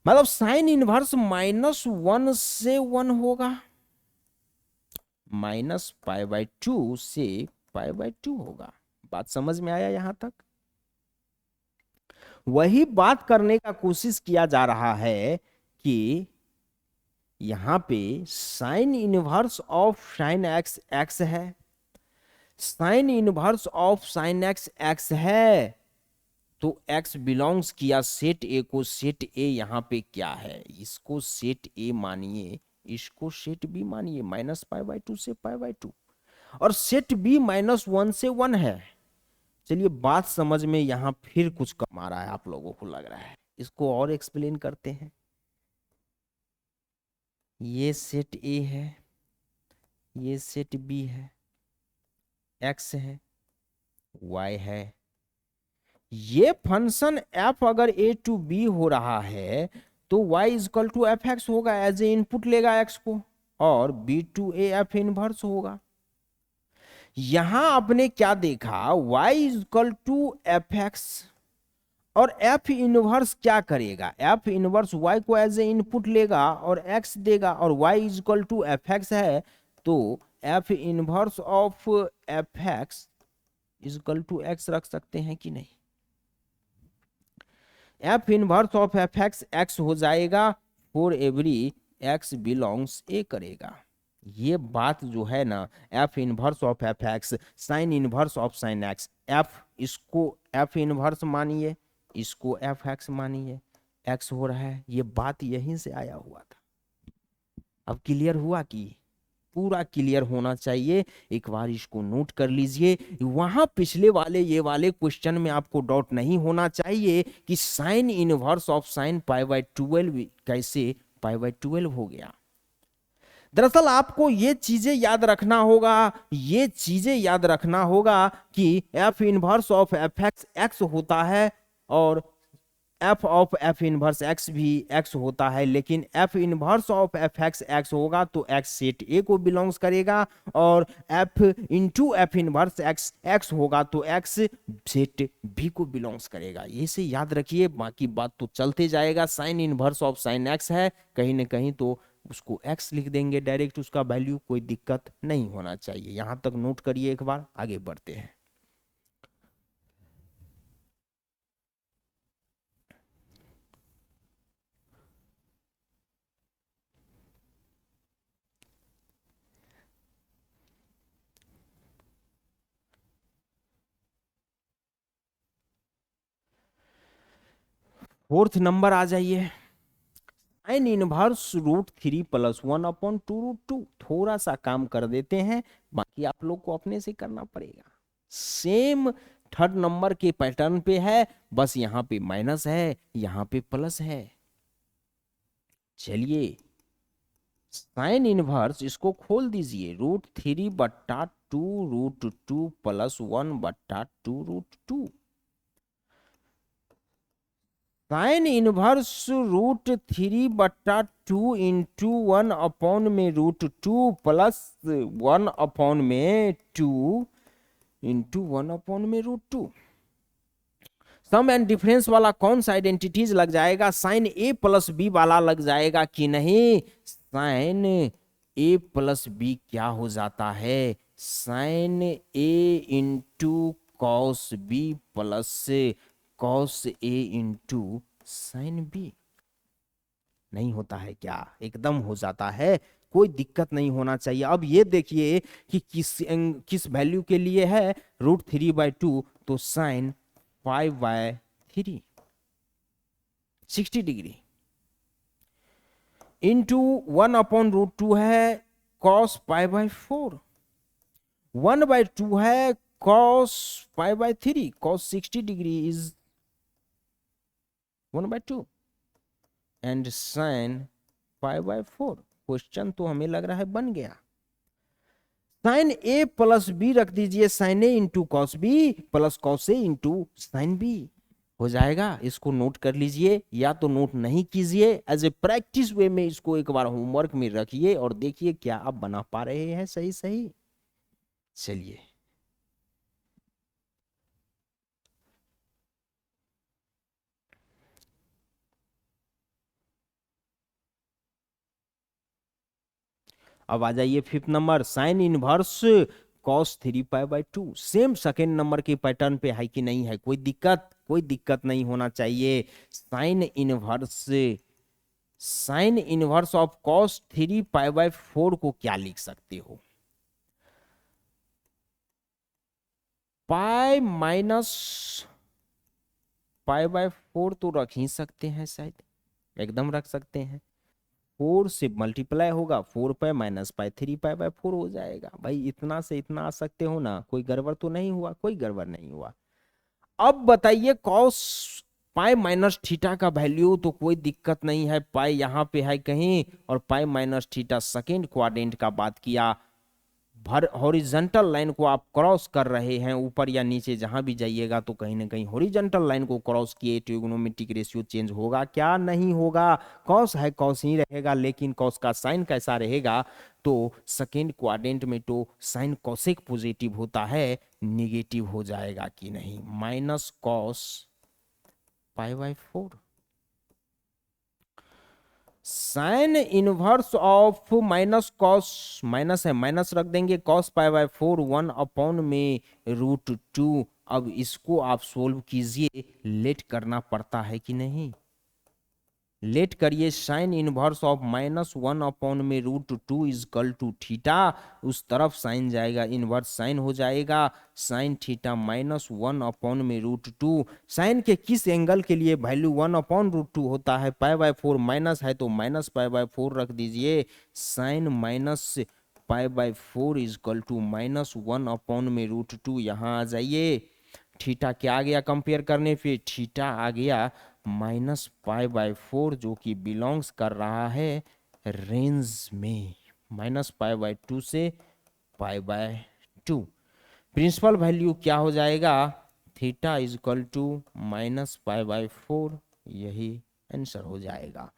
मतलब साइन इनवर्स -1 से 1 होगा, -π/2 से π/2 होगा। बात समझ में आया यहां तक? वही बात करने का कोशिश किया जा रहा है कि यहां पे sine inverse of sine x x है, sine inverse of sine x x है, तो एक्स बिलोंग्स किया सेट ए को, सेट ए यहां पे क्या है, इसको सेट ए मानिए, इसको सेट बी मानिए, -π/2 से π/2, और सेट बी -1 से 1 है। चलिए, बात समझ में यहां फिर कुछ कम आ रहा है, आप लोगों को लग रहा है, इसको और एक्सप्लेन करते हैं। ये सेट ए है, ये सेट बी है, एक्स है, वाई है। ये फंक्शन एफ अगर ए टू बी हो रहा है तो y equal to f x होगा, एज ए इनपुट लेगा एक्स को, और B to A f inverse होगा। यहां आपने क्या देखा, y equal to f x, और एफ इनवर्स क्या करेगा, एफ इनवर्स वाई को एज ए इनपुट लेगा और एक्स देगा, और y equal to f x है, तो f inverse of f x equal to x रख सकते हैं कि नहीं? F inverse of f x x हो जाएगा, फॉर एवरी एक्स बिलोंग्स ए करेगा। ये बात जो है ना, F inverse of f x sine inverse of sine x, F इसको एफ इनवर्स मानिए, इसको एफ एक्स मानिए, एक्स हो रहा है, ये बात यहीं से आया हुआ था। अब क्लियर हुआ? कि पूरा क्लियर होना चाहिए, एक बार इसको नोट कर लीजिए। वहां पिछले वाले ये वाले क्वेश्चन में आपको डाउट नहीं होना चाहिए कि साइन इनवर्स ऑफ साइन π/12 कैसे π/12 हो गया। दरअसल आपको ये चीजें याद रखना होगा, ये चीजें याद रखना होगा कि f inverse of f x x होता है, और f of f inverse x भी एक्स होता है, लेकिन F inverse of f x x होगा तो एक्स सेट ए को बिलोंग्स करेगा, और F into F inverse x x होगा तो एक्स सेट बी को बिलोंग्स करेगा। ये से याद रखिए, बाकी बात तो चलते जाएगा। Sine inverse of sine x है, कहीं ना कहीं तो उसको एक्स लिख देंगे डायरेक्ट, उसका वैल्यू, कोई दिक्कत नहीं होना चाहिए। यहां तक नोट करिए, एक बार आगे बढ़ते हैं। फोर्थ नंबर आ जाइए, साइन इनवर्स √3 + 1/2 √2। थोड़ा सा काम कर देते हैं, बाकी आप लोग को अपने से करना पड़ेगा। सेम थर्ड नंबर के पैटर्न पे है, बस यहाँ पे माइनस है, यहाँ पे प्लस है। चलिए साइन इनवर्स इसको खोल दीजिए, √3/2 √2 + 1/2 √2। Sine inverse √3/2 into 1/2 + 1/2 into 1/2। Sum and difference वाला कौन सा आइडेंटिटीज लग जाएगा? साइन A + B वाला लग जाएगा कि नहीं? साइन A + B क्या हो जाता है? Sine A into cos B plus cos A into sine B। नहीं होता है क्या? एकदम हो जाता है, कोई दिक्कत नहीं होना चाहिए। अब ये देखिए कि किस वैल्यू के लिए है, √3/2, तो साइन 5/3 60 डिग्री इंटू 1/√2 है कॉस π/4, 1/2 है cos π/3, cos 60 degree is 1/2 and sine π/4। Question तो हमें लग रहा है बन गया। साइन A + B रख दीजिए, sine A into cos B plus cos A into sine B हो जाएगा। इसको नोट कर लीजिए, या तो नोट नहीं कीजिए, एज ए प्रैक्टिस वे में इसको एक बार होमवर्क में रखिए और देखिए क्या आप बना पा रहे हैं सही सही। चलिए अब आ जाइए fifth number, sine inverse cos 3π/2। Same second number के पैटर्न पे है कि नहीं है? कोई दिक्कत नहीं होना चाहिए। साइन इनवर्स ऑफ कॉस 3π/4 को क्या लिख सकते हो? पाई माइनस π/4 तो रख ही सकते हैं, शायद एकदम रख सकते हैं। 4 से मल्टीप्लाई होगा, 4π - π3π/4 हो जाएगा। भाई इतना से इतना आ सकते हो ना, कोई गड़बड़ तो नहीं हुआ? कोई गड़बड़ नहीं हुआ। अब बताइए कॉस पाई माइनस थीटा का वैल्यू, तो कोई दिक्कत नहीं है, पाई यहाँ पे है कहीं और पाई माइनस थीटा सेकेंड क्वाड्रेंट का बात किया। भर हॉरिजॉन्टल लाइन को आप क्रॉस कर रहे हैं, ऊपर या नीचे जहां भी जाइएगा तो कहीं ना कहीं हॉरिजॉन्टल लाइन को क्रॉस किए ट्रिग्नोमेट्रिक रेशियो चेंज होगा क्या? नहीं होगा। कॉस है कॉस ही रहेगा, लेकिन कॉस का साइन कैसा रहेगा? तो सेकेंड क्वाड्रेंट में तो साइन कॉसेक पॉजिटिव होता है, निगेटिव हो जाएगा कि नहीं? Minus cos π/4। Sine inverse of minus cos, minus है माइनस रख देंगे, कॉस π/4 1/√2। अब इसको आप सोल्व कीजिए, लेट करना पड़ता है कि नहीं? लेट करिए। Sine inverse of -1/√2 is equal to theta, उस तरफ साइन जाएगा, इनवर्स साइन हो जाएगा, साइन थीटा -1/√2। साइन के किस एंगल के लिए वैल्यू 1/√2 होता है? π/4 माइनस है तो माइनस π/4 रख दीजिए। Sine minus π/4 equal to -1/√2। यहाँ आ जाइए, थीटा क्या आ गया कंपेयर करने पे? थीटा आ गया -π/4, जो कि बिलोंग्स कर रहा है रेंज में, -π/2 से π/2। प्रिंसिपल वैल्यू क्या हो जाएगा? थीटा इजकल टू -π/4, यही आंसर हो जाएगा।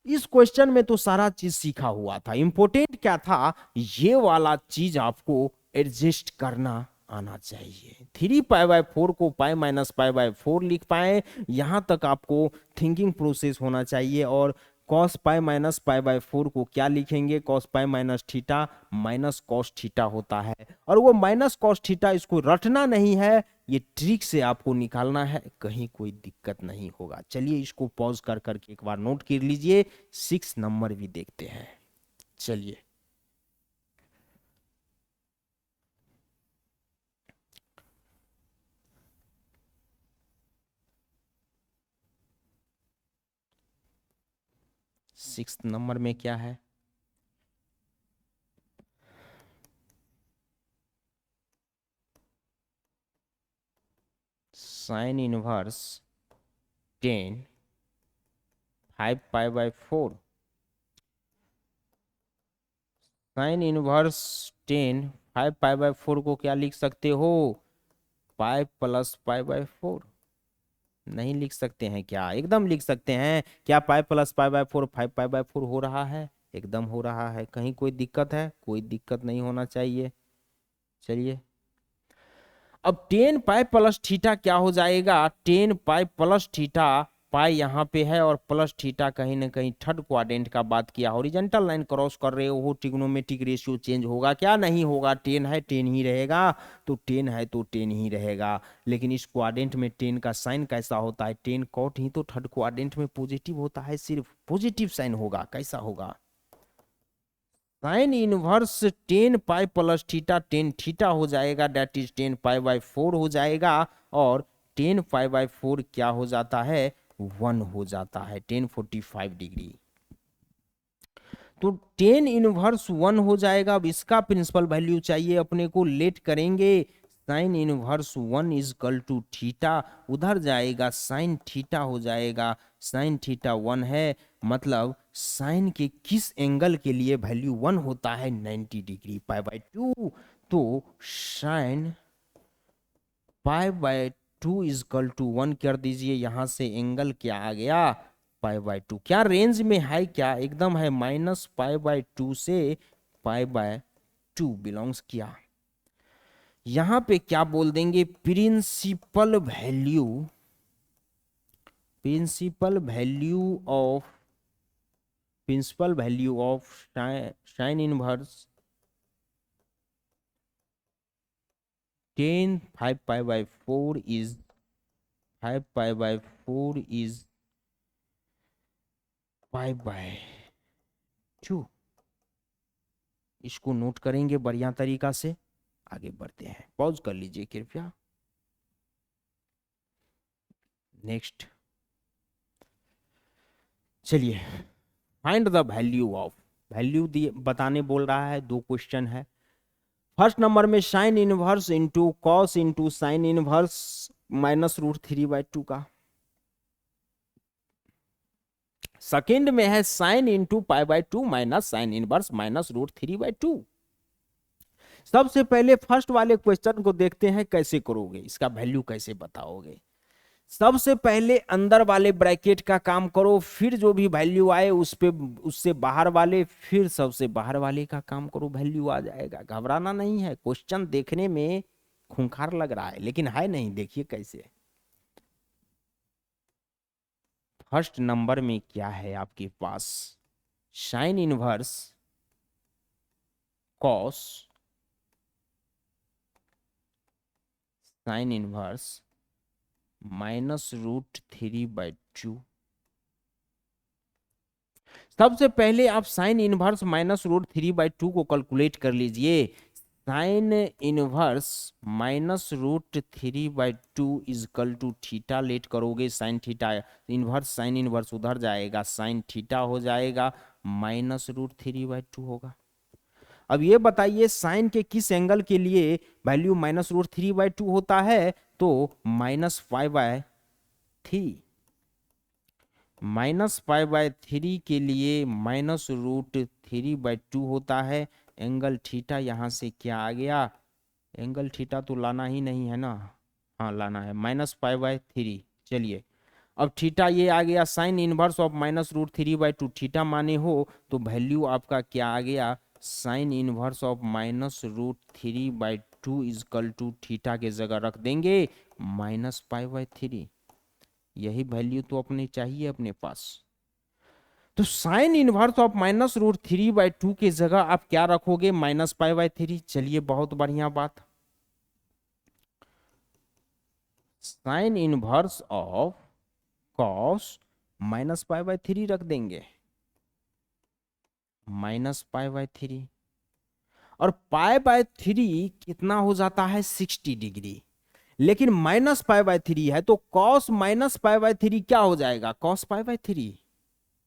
इस क्वेश्चन में तो सारा चीज सीखा हुआ था, इंपॉर्टेंट क्या था? ये वाला चीज आपको एडजस्ट करना आना चाहिए। 3π/4 को पाई माइनस π/4 लिख पाए, यहां तक आपको थिंकिंग प्रोसेस होना चाहिए। और कॉस पाई माइनस π/4 को क्या लिखेंगे? Cos pi minus theta minus cos theta होता है, और वो माइनस कॉस थीटा इसको रटना नहीं है, ये ट्रिक से आपको निकालना है, कहीं कोई दिक्कत नहीं होगा। चलिए इसको पॉज कर करके एक बार नोट कर लीजिए, 6 नंबर भी देखते हैं। चलिए 6 नंबर में क्या है? साइन इनवर्स 10 5 पाई/4। साइन इनवर्स 10 5 पाई/4 को क्या लिख सकते हो? पाई प्लस पाई/4। नहीं लिख सकते हैं क्या? एकदम लिख सकते हैं। क्या पाई प्लस पाई/4 5 पाई/4 हो रहा है? एकदम हो रहा है। कहीं कोई दिक्कत है? कोई दिक्कत नहीं होना चाहिए। चलिए, अब 10 पाई प्लस थीटा क्या हो जाएगा? 10 पाई प्लस थीटा, पाई यहाँ पे है और प्लस थीटा कहीं ना कहीं थर्ड क्वाड्रेंट का बात किया। हॉरिजॉन्टल लाइन क्रॉस कर रहे हो, ट्रिग्नोमेट्रिक रेशियो चेंज होगा क्या? नहीं होगा। 10 है 10 ही रहेगा, तो 10 है तो 10 ही रहेगा। लेकिन इस क्वाड्रेंट में 10 का साइन कैसा होता है? 10 कॉट ही तो थर्ड क्वाड्रेंट में पॉजिटिव होता है, सिर्फ पॉजिटिव साइन होगा। कैसा होगा? Sign inverse 10 pi plus theta 10 theta हो जाएगा, डेट इज 10 पाई/4 हो जाएगा। और 10 पाई/4 क्या हो जाता है? 1 हो जाता है, 1045 डिग्री। तो 10 इनवर्स 1 हो जाएगा। अब इसका प्रिंसिपल वैल्यू चाहिए अपने को, लेट करेंगे। Sine inverse 1 is equal to theta, उधर जाएगा साइन थीटा हो जाएगा। साइन थीटा 1 है, मतलब साइन के किस एंगल के लिए वैल्यू 1 होता है? 90 डिग्री, पाई/2। तो साइन पाई/2 इजकल टू 1 कर दीजिए। यहां से एंगल क्या आ गया? पाई/2। क्या रेंज में है? क्या एकदम है। -पाई/2 से पाई/2 बिलोंग्स किया। यहां पे क्या बोल देंगे? Principal value, principal value of, principal value of sine inverse 10 5 पाई/4 इज 5 पाई/4 इज पाई/2। इसको नोट करेंगे बढ़िया तरीका से। आगे बढ़ते हैं, पॉज कर लीजिए कृपया। नेक्स्ट, चलिए, find the value of, value दिए बताने बोल रहा है। 2 क्वेश्चन है। फर्स्ट नंबर में sine inverse into cos into sine inverse -√3/2 का। सेकेंड में है साइन इंटू पाई/2 माइनस साइन इनवर्स -√3/2। सबसे पहले फर्स्ट वाले क्वेश्चन को देखते हैं कैसे करोगे, इसका वैल्यू कैसे बताओगे। सबसे पहले अंदर वाले ब्रैकेट का काम करो, फिर जो भी वैल्यू आए उस पे, उससे बाहर वाले, फिर सबसे बाहर वाले का काम करो, वैल्यू आ जाएगा। घबराना नहीं है। क्वेश्चन देखने में खूंखार लग रहा है लेकिन है नहीं। देखिए कैसे। फर्स्ट नंबर में क्या है आपके पास? Sine inverse cos sine inverse -√3/2। सबसे पहले आप साइन इनवर्स -√3/2 को कैलकुलेट कर लीजिए। Sine inverse -√3/2 is equal to theta let करोगे। Sine theta inverse, sine inverse उधर जाएगा, साइन थीटा हो जाएगा, -√3/2 होगा। अब ये बताइए साइन के किस एंगल के लिए वैल्यू -√3/2 होता है? तो -पाई/3, -पाई/3 के लिए -√3/2 होता है। एंगल थीटा यहाँ से क्या आ गया? एंगल थीटा तो लाना ही नहीं है ना? हाँ लाना है, -पाई/3। चलिए, अब थीटा ये आ गया। साइन इनवर्स ऑफ -√3/2 थीटा माने हो तो वैल्यू आपका क्या आ गया? Sine inverse of -√3/2 is equal to theta के जगह रख देंगे -पाई/3। यही वैल्यू तो अपने चाहिए अपने पास। तो साइन इनवर्स ऑफ -√3/2 की जगह आप क्या रखोगे? -पाई/3। चलिए, बहुत बढ़िया बात। साइन इनवर्स ऑफ कॉस -पाई/3 रख देंगे, -पाई/3। और पाई/3 कितना हो जाता है? 60 डिग्री। लेकिन -पाई/3 है तो कॉस -पाई/3 क्या हो जाएगा? कॉस पाई/3।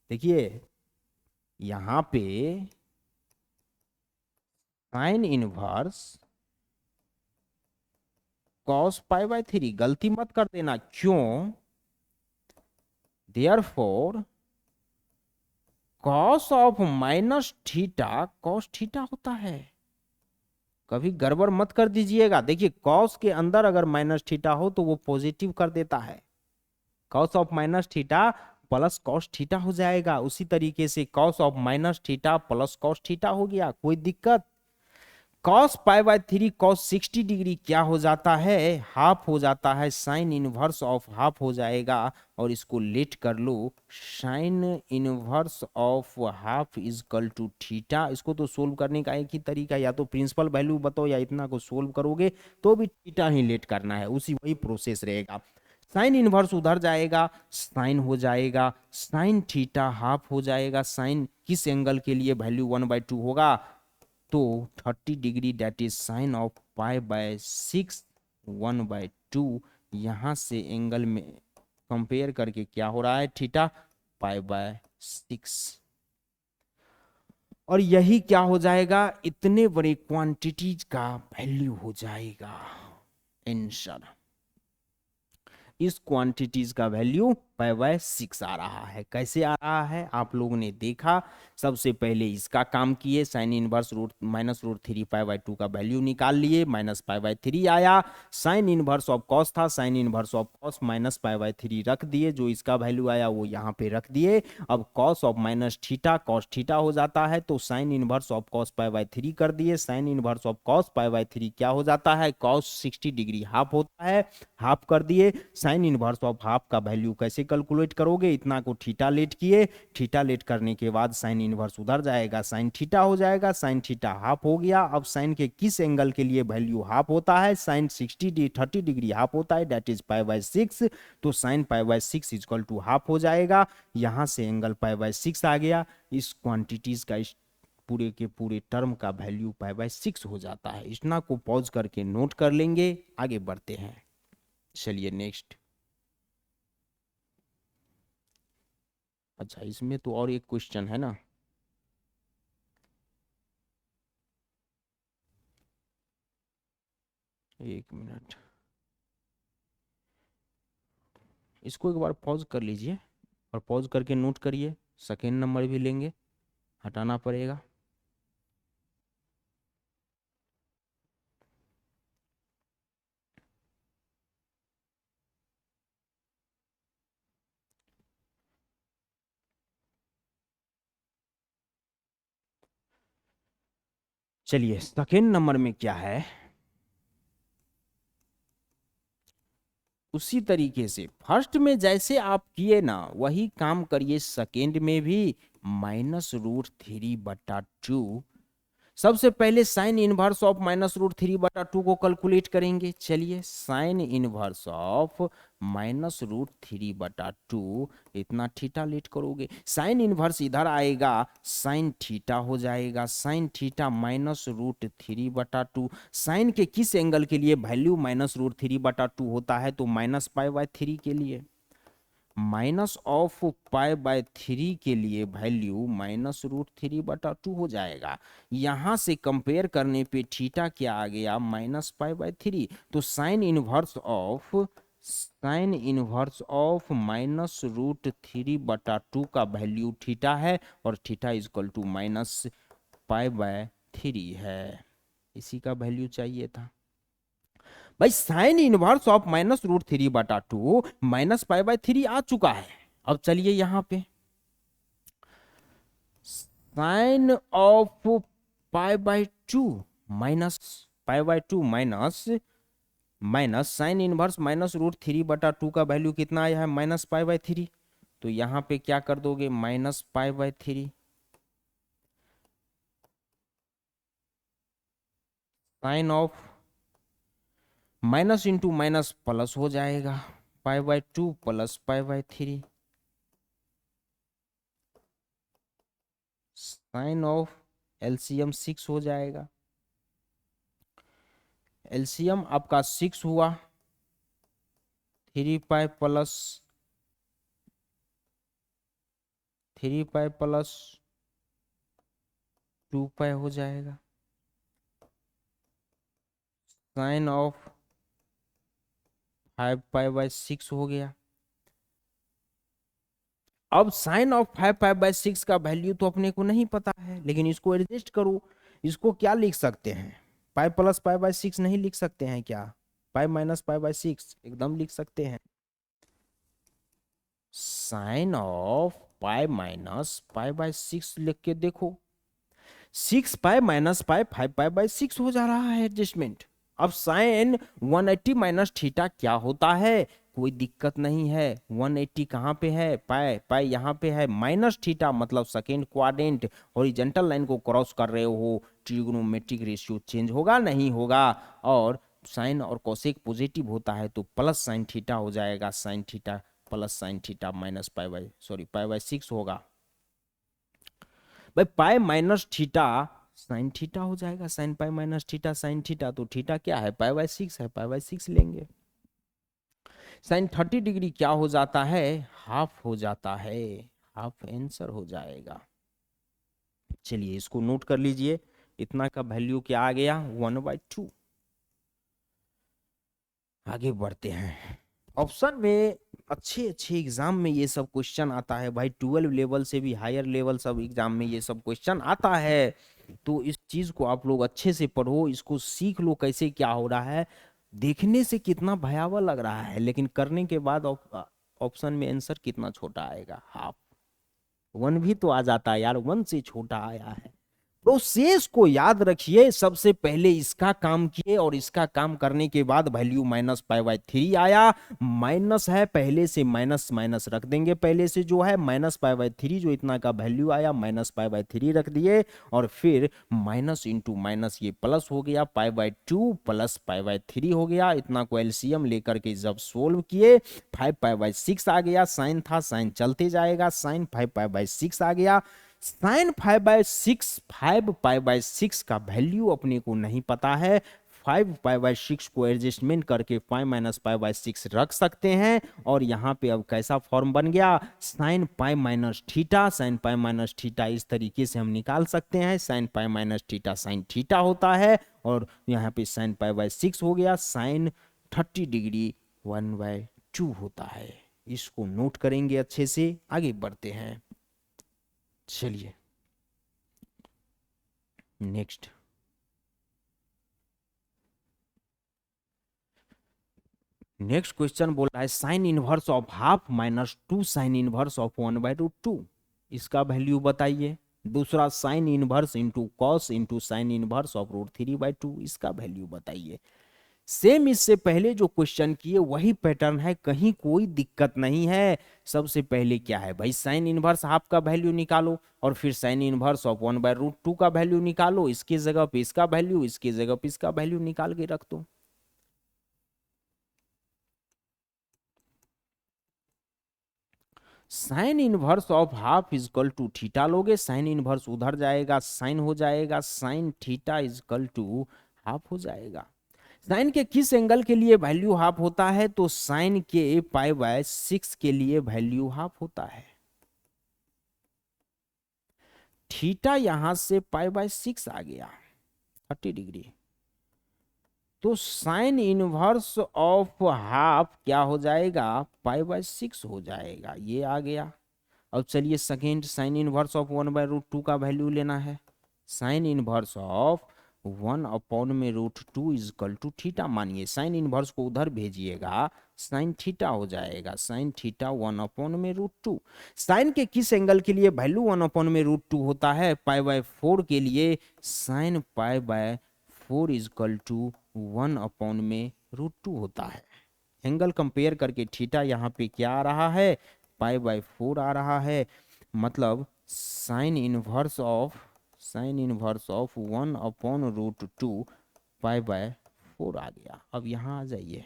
देखिए, यहां पे sine inverse cos pi by 3, गलती मत कर देना, क्यों? Therefore cos of minus theta cos theta होता है। कभी गड़बड़ मत कर दीजिएगा। देखिए कॉस के अंदर अगर माइनस थीटा हो तो वो पॉजिटिव कर देता है। Cos of minus theta plus cos theta हो जाएगा। उसी तरीके से cos of minus theta plus cos theta हो गया, कोई दिक्कत? Cos pi by 3 cos 60 degree क्या हो जाता है? हाफ हो जाता है। साइन इनवर्स ऑफ हाफ हो जाएगा। और इसको लेट कर लो, sine inverse of half is equal to theta. इसको तो सोल्व करने का एक ही तरीका है, या तो प्रिंसिपल वैल्यू बताओ या इतना को सोल्व करोगे तो भी थीटा ही लेट करना है, उसी वही प्रोसेस रहेगा। साइन इनवर्स उधर जाएगा, साइन हो जाएगा, साइन थीटा हाफ हो जाएगा। साइन किस एंगल के लिए वैल्यू 1/2 होगा? तो 30 degree, that is sine of pi by 6 1/2। यहां से एंगल में कंपेयर करके क्या हो रहा है? Theta pi by 6। और यही क्या हो जाएगा? इतने बड़े क्वांटिटीज का वैल्यू हो जाएगा आंसर। इस क्वांटिटीज का वैल्यू पाई बाय 6 आ रहा है। कैसे आ रहा है आप लोगों ने देखा। सबसे पहले इसका काम किए, sine inverse root minus root 3 pi by 2 का वैल्यू निकाल लिए, माइनस पाई बाय 3 आया। साइन इनवर्स ऑफ कॉस था, sign inverse of cos minus pi bye 3 रख दिए, जो इसका वैल्यू आया वो यहाँ पे रख दिए। अब cos of minus theta cos theta हो जाता है, तो sine inverse of cos pi by 3 कर दिए। Sign inverse of cos pi by 3 क्या हो जाता है? कॉस 60 डिग्री हाफ होता है, हाफ कर दिए। साइन इनवर्स ऑफ हाफ का वैल्यू कैसे कैलकुलेट करोगे? इतना को थीटा लेट किए, थीटा लेट करने के बाद साइन इनवर्स उधर जाएगा, साइन थीटा हो जाएगा, साइन थीटा हाफ हो गया। अब साइन के किस एंगल के लिए वैल्यू हाफ होता है? साइन 30 डिग्री हाफ होता है, दैट इज पाई बाय 6। तो sine pi by 6 equal to half हो जाएगा। यहां से एंगल पाई बाय 6 आ गया। इस क्वांटिटीज का इस पूरे के पूरे टर्म का वैल्यू पाई बाय 6 हो जाता है। इतना को पॉज करके नोट कर लेंगे, आगे बढ़ते हैं। चलिए नेक्स्ट। अच्छा इसमें तो और एक क्वेश्चन है ना, एक मिनट, इसको एक बार पॉज कर लीजिए और पॉज करके नोट करिए। सेकेंड नंबर भी लेंगे, हटाना पड़ेगा। चलिए सेकेंड नंबर में क्या है, उसी तरीके से फर्स्ट में जैसे आप किए ना वही काम करिए सेकेंड में भी। -√3/2। सबसे पहले साइन इनवर्स ऑफ -√3/2 को कैलकुलेट करेंगे। चलिए साइन इनवर्स ऑफ -√3/2, इतना थीटा लेट करोगे, साइन इनवर्स इधर आएगा, साइन थीटा हो जाएगा, साइन थीटा -√3/2। साइन के किस एंगल के लिए वैल्यू -√3/2 होता है? तो माइनस पाई बाय 3 के लिए। माइनस ऑफ पाई बाय 3 के लिए वैल्यू -√3/2 हो जाएगा। यहां से कंपेयर करने पे थीटा क्या आ गया? -पाई/3। तो साइन इनवर्स ऑफ -√3/2 का वैल्यू थीटा है, और थीटा इज इक्वल टू -पाई/3 है। इसी का वैल्यू चाहिए था भाई। साइन इनवर्स ऑफ -√3/2 -पाई/3 आ चुका है। अब चलिए यहां पे साइन ऑफ पाई/2 माइनस पाई/2 माइनस माइनस साइन इनवर्स -√3/2 का वैल्यू कितना आया है? -पाई/3। तो यहां पे क्या कर दोगे? -पाई/3। Sine of minus into minus plus हो जाएगा, पाई/2 प्लस पाई/3। साइन ऑफ एलसीएम 6 हो जाएगा। एलसीएम आपका 6 हुआ, 3 पाई प्लस 3 पाई प्लस 2 पाई हो जाएगा। साइन ऑफ 5 पाई/6 हो गया। अब साइन ऑफ 5 पाई/6 का वैल्यू तो अपने को नहीं पता है, लेकिन इसको एडजस्ट करो। इसको क्या लिख सकते हैं? पाई प्लस पाई/6 नहीं लिख सकते हैं क्या? पाई माइनस पाई/6 एकदम लिख सकते हैं। साइन ऑफ पाई माइनस पाई/6 लिख के देखो, 6 पाई माइनस पाई 5 पाई/6 हो जा रहा है एडजस्टमेंट। अब साइन 180 माइनस थीटा क्या होता है? कोई दिक्कत नहीं है। 180 कहाँ पे है? पाई, पाई यहाँ पे है, माइनस थीटा मतलब सेकेंड क्वाड्रेंट हॉरिजॉन्टल लाइन को क्रॉस कर रहे हो, ट्रिग्नोमेट्रिक रेशियो चेंज होगा नहीं होगा? और साइन और कोसेक पॉजिटिव होता है तो प्लस साइन थीटा हो जाएगा, sine theta plus sine theta minus पाई/6 होगा। भाई pi minus theta sine theta हो जाएगा, sine pi minus theta sine theta, तो थीटा क्या है? पाई/6 है, पाई/6 लेंगे। साइन 30 डिग्री क्या हो जाता है? हाफ हो जाता है, हाफ आंसर हो जाएगा। चलिए इसको नोट कर लीजिए, इतना का वैल्यू क्या आ गया? 1/2। आगे बढ़ते हैं। ऑप्शन में अच्छे अच्छे एग्जाम में ये सब क्वेश्चन आता है भाई, 12 लेवल से भी हायर लेवल सब एग्जाम में ये सब क्वेश्चन आता है। तो इस चीज को आप लोग अच्छे से पढ़ो, इसको सीख लो कैसे क्या हो रहा है। देखने से कितना भयावह लग रहा है, लेकिन करने के बाद ऑप्शन में आंसर कितना छोटा आएगा? हाफ। 1 भी तो आ जाता है यार, 1 से छोटा आया है। प्रोसेस को याद रखिए, सबसे पहले इसका काम किए और इसका काम करने के बाद वैल्यू -π/3 आया। माइनस है पहले से, माइनस माइनस रख देंगे पहले से, जो है -π/3 जो इतना का वैल्यू आया -π/3 रख दिए, और फिर माइनस इंटू माइनस ये प्लस हो गया, π/2 प्लस π/3 हो गया। इतना को एलसीएम लेकर के जब सोल्व किए 5π/6 आ गया। साइन था, साइन चलते जाएगा, साइन 5π/6 आ गया। साइन 5 का वैल्यू अपने को नहीं पता है। 5π/6 को एडजस्टमेंट करके 5 - π/6 रख सकते हैं, और यहाँ पे अब कैसा फॉर्म बन गया? Sign pi minus theta, sign pi minus theta इस तरीके से हम निकाल सकते हैं। Sign pi minus theta sine theta होता है, और यहाँ पे साइन π/6 हो गया, साइन 30 डिग्री 1/2 होता है। इसको नोट करेंगे अच्छे से, आगे बढ़ते हैं। चलिए नेक्स्ट क्वेश्चन बोल रहा है sine inverse of half -2 sine inverse of 1/√2, इसका वैल्यू बताइए। दूसरा sign inverse into cos into sine inverse of √3/2, इसका वैल्यू बताइए। सेम इससे पहले जो क्वेश्चन किए वही पैटर्न है, कहीं कोई दिक्कत नहीं है। सबसे पहले क्या है भाई? साइन इनवर्स हाफ का वैल्यू निकालो, और फिर साइन इनवर्स ऑफ 1/√2 का वैल्यू निकालो। इसके जगह पे इसका वैल्यू, इसके जगह पे इसका वैल्यू निकाल के रख दो। Sine inverse of half is equal to theta लोगे, साइन इनवर्स उधर जाएगा, साइन हो जाएगा, sine theta is equal to half हो जाएगा। साइन के किस एंगल के लिए वैल्यू हाफ होता है? तो साइन के π/6 के लिए वैल्यू हाफ होता है। थीटा यहां से π/6 आ गया 30 डिग्री, तो साइन इनवर्स ऑफ हाफ क्या हो जाएगा? π/6 हो जाएगा, ये आ गया। अब चलिए सेकेंड, साइन इनवर्स ऑफ 1/√2 का वैल्यू लेना है। Sine inverse of 1/√2 is equal to theta, मानिए साइन इनवर्स को उधर भेजिएगा, साइन थीटा हो जाएगा, साइन थीटा 1/√2। साइन के किस एंगल के लिए वैल्यू 1/√2 होता है? π/4 के लिए साइन π/4 इजकल टू 1/√2 होता है। एंगल कंपेयर करके थीटा यहाँ पे क्या आ रहा है? π/4 आ रहा है, मतलब साइन इनवर्स ऑफ 1/√2 π/4 आ गया। अब यहाँ आ जाइए,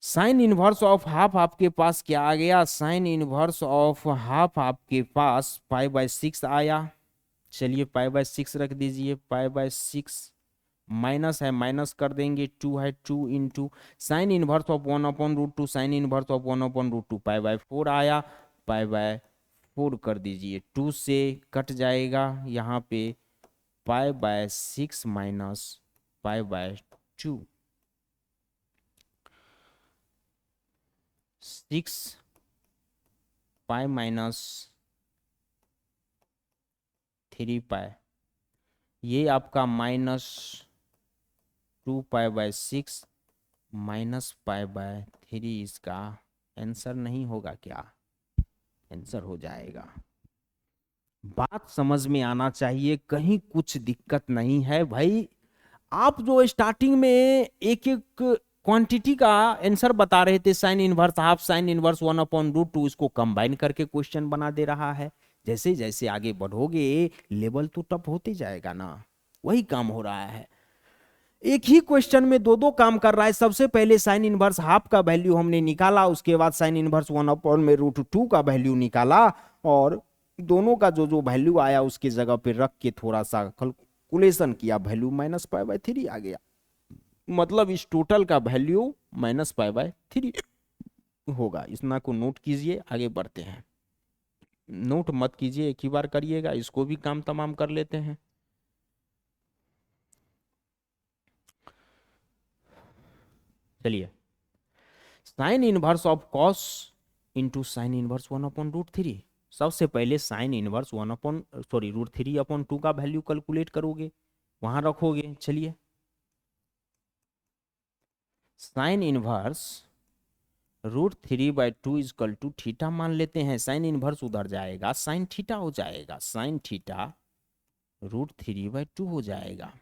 साइन इनवर्स ऑफ हाफ आपके पास क्या आ गया? साइन इनवर्स ऑफ हाफ आपके पास π/6 आया। चलिए π/6 रख दीजिए, π/6 माइनस है, माइनस कर देंगे, 2 है, 2 into sine inverse of 1/√2, sign inverse of 1/√2 π/4 आया, π/4 4 कर दीजिए, 2 से कट जाएगा, यहाँ पे π/6 माइनस π/2, 6 π माइनस 3 π, ये आपका -2π/6 माइनस π/3 इसका आंसर नहीं होगा क्या? आंसर हो जाएगा। बात समझ में आना चाहिए, कहीं कुछ दिक्कत नहीं है भाई। आप जो स्टार्टिंग में एक एक क्वांटिटी का आंसर बता रहे थे, sine inverse half, sign inverse 1/√2, इसको कंबाइन करके क्वेश्चन बना दे रहा है। जैसे जैसे आगे बढ़ोगे लेवल तो टफ होते जाएगा ना, वही काम हो रहा है। एक ही क्वेश्चन में दो दो काम कर रहा है। सबसे पहले साइन इनवर्स हाफ का वैल्यू हमने निकाला, उसके बाद साइन इनवर्स 1/√2 का वैल्यू निकाला, और दोनों का जो जो वैल्यू आया उसके जगह पे रख के थोड़ा सा कैलकुलेशन किया, वैल्यू -π/3 आ गया। मतलब इस टोटल का वैल्यू -π/3 होगा। इस ना को नोट कीजिए, आगे बढ़ते हैं। नोट मत कीजिए, एक ही बार करिएगा, इसको भी काम तमाम कर लेते हैं। चलिए, sine inverse of cos into sine inverse 1/√3। सबसे पहले साइन इनवर्स √3/2 का वैल्यू कैलकुलेट करोगे, वहां रखोगे। चलिए, sine inverse √3/2 is equal to theta मान लेते हैं। साइन इनवर्स उधर जाएगा, साइन थीटा हो जाएगा, साइन थीटा √3/2 हो जाएगा।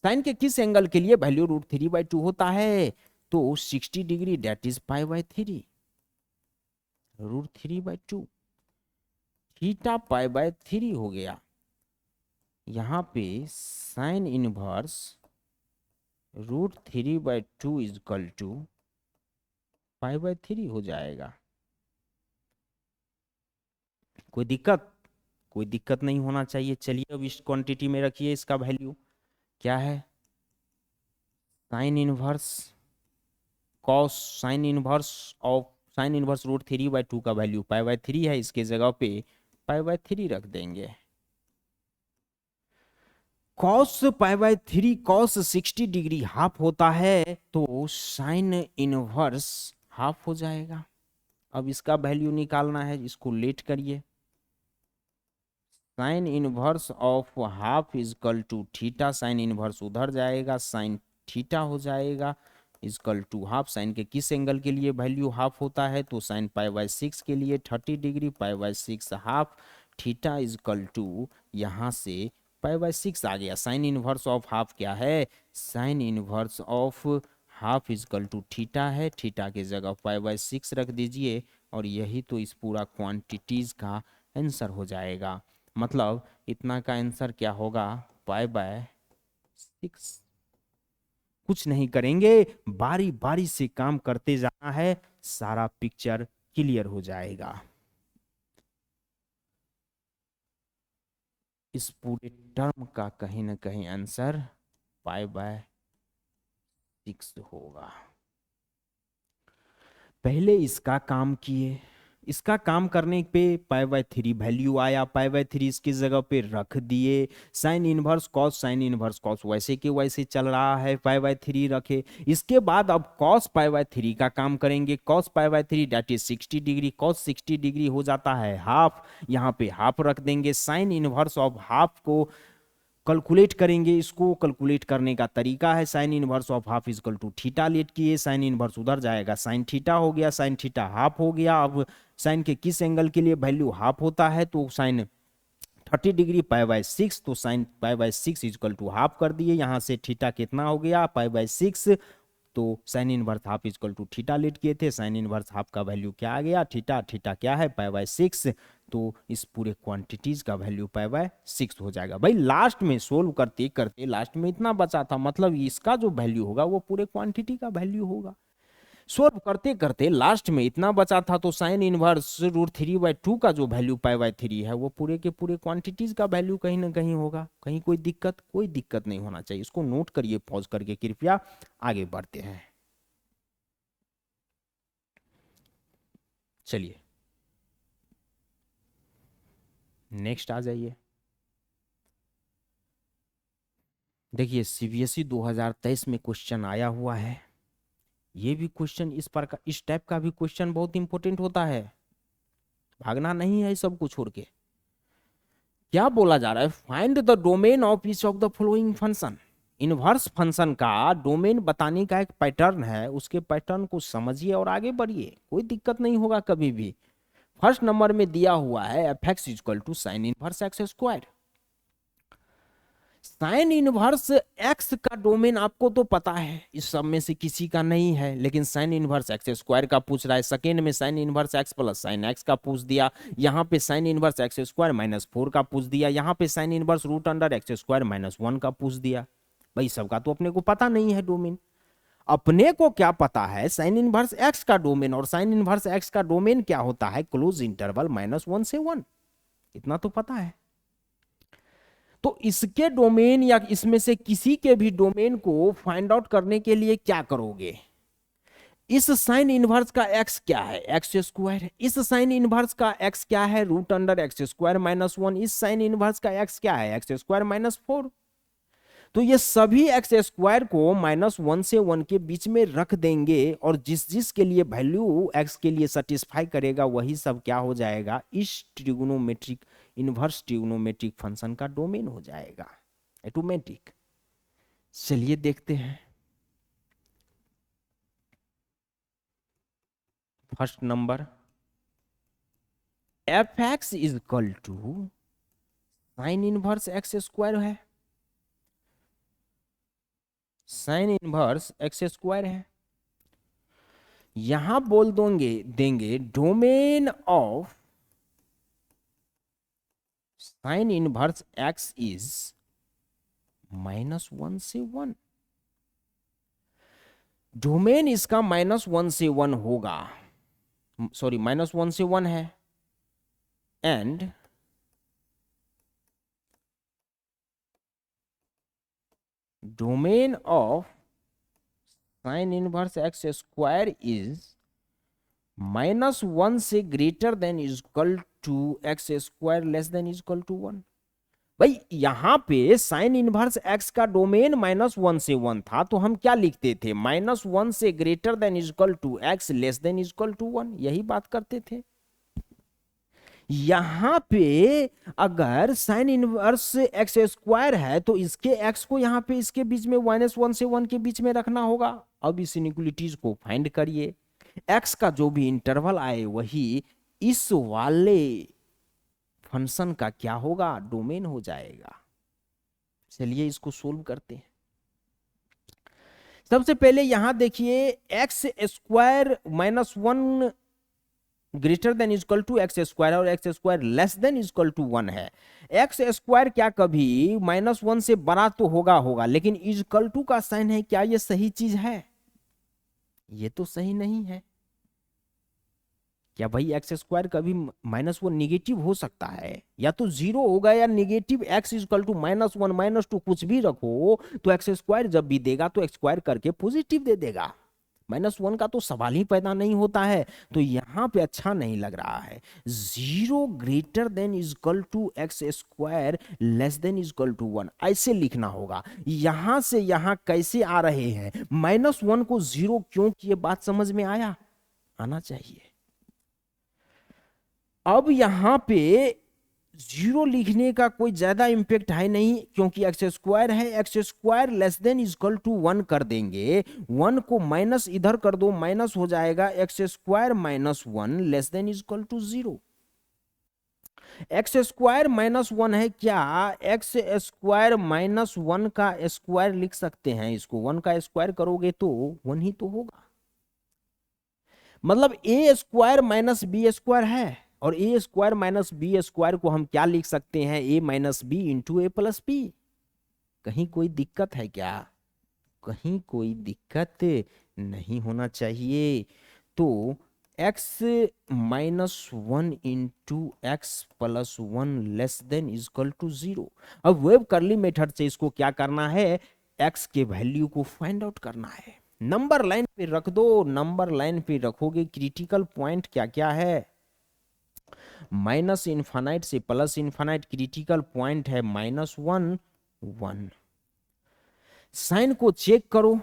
साइन के किस एंगल के लिए वैल्यू √3/2 होता है? तो 60 डिग्री, डेट इज π/3, √3/2, थीटा π/3 हो गया। यहां पे साइन इनवर्स √3/2 इजकल टू π/3 हो जाएगा। कोई दिक्कत? कोई दिक्कत नहीं होना चाहिए। चलिए, अब इस क्वांटिटी में रखिए, इसका वैल्यू क्या है? Sine inverse cos sine inverse of sine inverse √3/2 का वैल्यू π/3 है, इसके जगह पे π/3 रख देंगे। कॉस π/3 कॉस 60 डिग्री हाफ होता है, तो साइन इनवर्स हाफ हो जाएगा। अब इसका वैल्यू निकालना है, इसको लेट करिए। Sine inverse of half is equal to theta, sine inverse उधर जाएगा, साइन थीटा हो जाएगा, इजकल टू हाफ। साइन के किस एंगल के लिए वैल्यू हाफ होता है? तो साइन π/6 के लिए 30 degree, π/6 half, theta is equal to यहाँ से π/6 आ गया। साइन इनवर्स ऑफ हाफ क्या है? Sine inverse of half is equal to theta है, थीटा के जगह π/6 रख दीजिए, और यही तो इस पूरा क्वांटिटीज का आंसर हो जाएगा। मतलब इतना का आंसर क्या होगा? π/6। कुछ नहीं करेंगे, बारी बारी से काम करते जाना है, सारा पिक्चर क्लियर हो जाएगा। इस पूरे टर्म का कहीं ना कहीं आंसर π/6 होगा। पहले इसका काम किए, इसका काम करने पे π/3 वैल्यू आया, π/3 इसकी जगह पे रख दिए। Sign inverse cos, sine inverse cos वैसे के वैसे चल रहा है, π/3 रखे। इसके बाद अब कॉस π/3 का काम करेंगे। Cos π/3 that is 60 degree, cos 60 degree हो जाता है हाफ, यहाँ पे हाफ रख देंगे। साइन इनवर्स ऑफ हाफ को कैलकुलेट करेंगे। इसको कैलकुलेट करने का तरीका है, sine inverse of half is equal to theta let किए, साइन इनवर्स उधर जाएगा, साइन थीटा हो गया, साइन थीटा हाफ हो गया। अब साइन के किस एंगल के लिए वैल्यू हाफ होता है? तो साइन 30 डिग्री, π/6, तो साइन π/6 इजकल टू हाफ कर दिए। यहाँ से थीटा कितना हो गया? π/6, तो sine inverse half is equal to theta let किए थे, साइन इनवर्स हाफ का वैल्यू क्या आ गया? थीटा, थीटा क्या है? π/6, तो इस पूरे क्वांटिटीज का वैल्यू π/6 हो जाएगा। भाई लास्ट में सोल्व करते करते लास्ट में इतना बचा था, मतलब इसका जो वैल्यू होगा वो पूरे क्वांटिटी का वैल्यू होगा। सोल्व करते करते लास्ट में इतना बचा था, तो साइन इनवर्स √3/2 का जो वैल्यू π/3 है वो पूरे के पूरे क्वांटिटीज का वैल्यू कहीं ना कहीं होगा। कहीं कोई दिक्कत? कोई दिक्कत नहीं होना चाहिए। इसको नोट करिए पॉज करके कृपया, आगे बढ़ते हैं। चलिए, नेक्स्ट आ जाइए। देखिए सीबीएसई 2023 में क्वेश्चन आया हुआ है। ये भी क्वेश्चन इस टाइप का भी क्वेश्चन बहुत इंपॉर्टेंट होता है, भागना नहीं है सब कुछ छोड़ के। क्या बोला जा रहा है, find the domain of each of the following function. Inverse function का डोमेन बताने का एक पैटर्न है, उसके पैटर्न को समझिए और आगे बढ़िए, कोई दिक्कत नहीं होगा कभी भी। फर्स्ट नंबर में दिया हुआ है f x equal to sine inverse x square. Sine inverse x का डोमेन आपको तो पता है, इस सब में से किसी का नहीं है, लेकिन साइन इनवर्स एक्स स्क्वायर का पूछ रहा है। सेकेंड में sine inverse x plus sine x का पूछ दिया, यहाँ पे साइन इनवर्स एक्स स्क्वायर -4 का पूछ दिया, यहाँ पे sine inverse root under x square -1 का पूछ दिया। भाई सबका तो अपने को पता नहीं है डोमेन। अपने को क्या पता है, साइन इनवर्स एक्स का डोमेन, और साइन इनवर्स एक्स का डोमेन क्या होता है, क्लोज इंटरवल -1 से 1, इतना तो पता है। तो इसके डोमेन या इसमें से किसी के भी डोमेन को फाइंड आउट करने के लिए क्या करोगे, इस साइन इनवर्स का एक्स क्या है, एक्स स्क्वायर है। इस साइन इनवर्स का एक्स क्या है, रूट अंडर एक्स स्क्वायर -1। इस साइन इनवर्स का एक्स क्या है, एक्स स्क्वायर -4। तो ये सभी एक्स स्क्वायर को -1 से 1 के बीच में रख देंगे, और जिस जिस के लिए वैल्यू एक्स के लिए सेटिस्फाई करेगा वही सब क्या हो जाएगा, इस ट्रिग्नोमेट्रिक इनवर्स ट्रिग्नोमेट्रिक फंक्शन का डोमेन हो जाएगा ऑटोमेटिक। चलिए देखते हैं। First number F x is equal to sine inverse x square है, साइन इनवर्स एक्स स्क्वायर है। यहां बोल देंगे domain of sine inverse x is -1 से 1। डोमेन इसका -1 से 1 होगा, सॉरी -1 से 1 है, and domain of sine inverse x square is -1 से greater than equal to x square less than equal to 1। भाई यहां पे साइन इनवर्स एक्स का डोमेन -1 से 1 था, तो हम क्या लिखते थे, -1 से greater than equal to x less than equal to 1, यही बात करते थे। यहां पे अगर साइन इनवर्स एक्स स्क्वायर है तो इसके एक्स को यहां पे इसके बीच में -1 से 1 के बीच में रखना होगा। अब इस इनइक्वालिटीज को फाइंड करिए, एक्स का जो भी इंटरवल आए वही इस वाले फंक्शन का क्या होगा, डोमेन हो जाएगा। चलिए इसको सोल्व करते हैं। सबसे पहले यहां देखिए x square -1 greater than equal to x square और x square less than equal to 1 है। एक्स स्क्वायर क्या कभी -1 से बड़ा तो होगा, लेकिन इक्वल टू का साइन है, क्या ये सही चीज है, ये तो सही नहीं है। क्या भाई एक्स स्क्वायर कभी -1 निगेटिव हो सकता है, या तो 0 होगा या निगेटिव। एक्स इक्वल टू -1 -2 कुछ भी रखो तो एक्स स्क्वायर जब भी देगा तो एक्स स्क्वायर करके पॉजिटिव दे देगा, -1 का तो सवाल ही पैदा नहीं होता है। तो यहां पे अच्छा नहीं लग रहा है। 0 greater than equal to x square less than equal to 1 ऐसे लिखना होगा। यहां से यहां कैसे आ रहे हैं, -1 को 0 क्यों किए, बात समझ में आना चाहिए। अब यहां पे 0 लिखने का कोई ज्यादा इंपैक्ट है नहीं, क्योंकि एक्स स्क्वायर है, x square less than equal to 1 कर देंगे, 1 को माइनस इधर कर दो, माइनस हो जाएगा x square -1 less than equal to 0। X square -1 है, क्या एक्स स्क्वायर -1 का स्क्वायर लिख सकते हैं, इसको 1 का स्क्वायर करोगे तो 1 ही तो होगा। मतलब ए स्क्वायर माइनस बी स्क्वायर है, और ए स्क्वायर माइनस बी स्क्वायर को हम क्या लिख सकते हैं, A minus B into A plus B. कहीं कोई दिक्कत है क्या, कहीं कोई दिक्कत नहीं होना चाहिए। तो x -1 into x plus 1 less than equal to 0। अब वेव कर्ली मेथड से इसको क्या करना है, x के वैल्यू को फाइंड आउट करना है। नंबर लाइन पे रख दो, नंबर लाइन पे रखोगे, क्रिटिकल पॉइंट क्या क्या है, माइनस इन्फानाइट से प्लस इन्फानाइट क्रिटिकल पॉइंट है -1 1। साइन को चेक करो,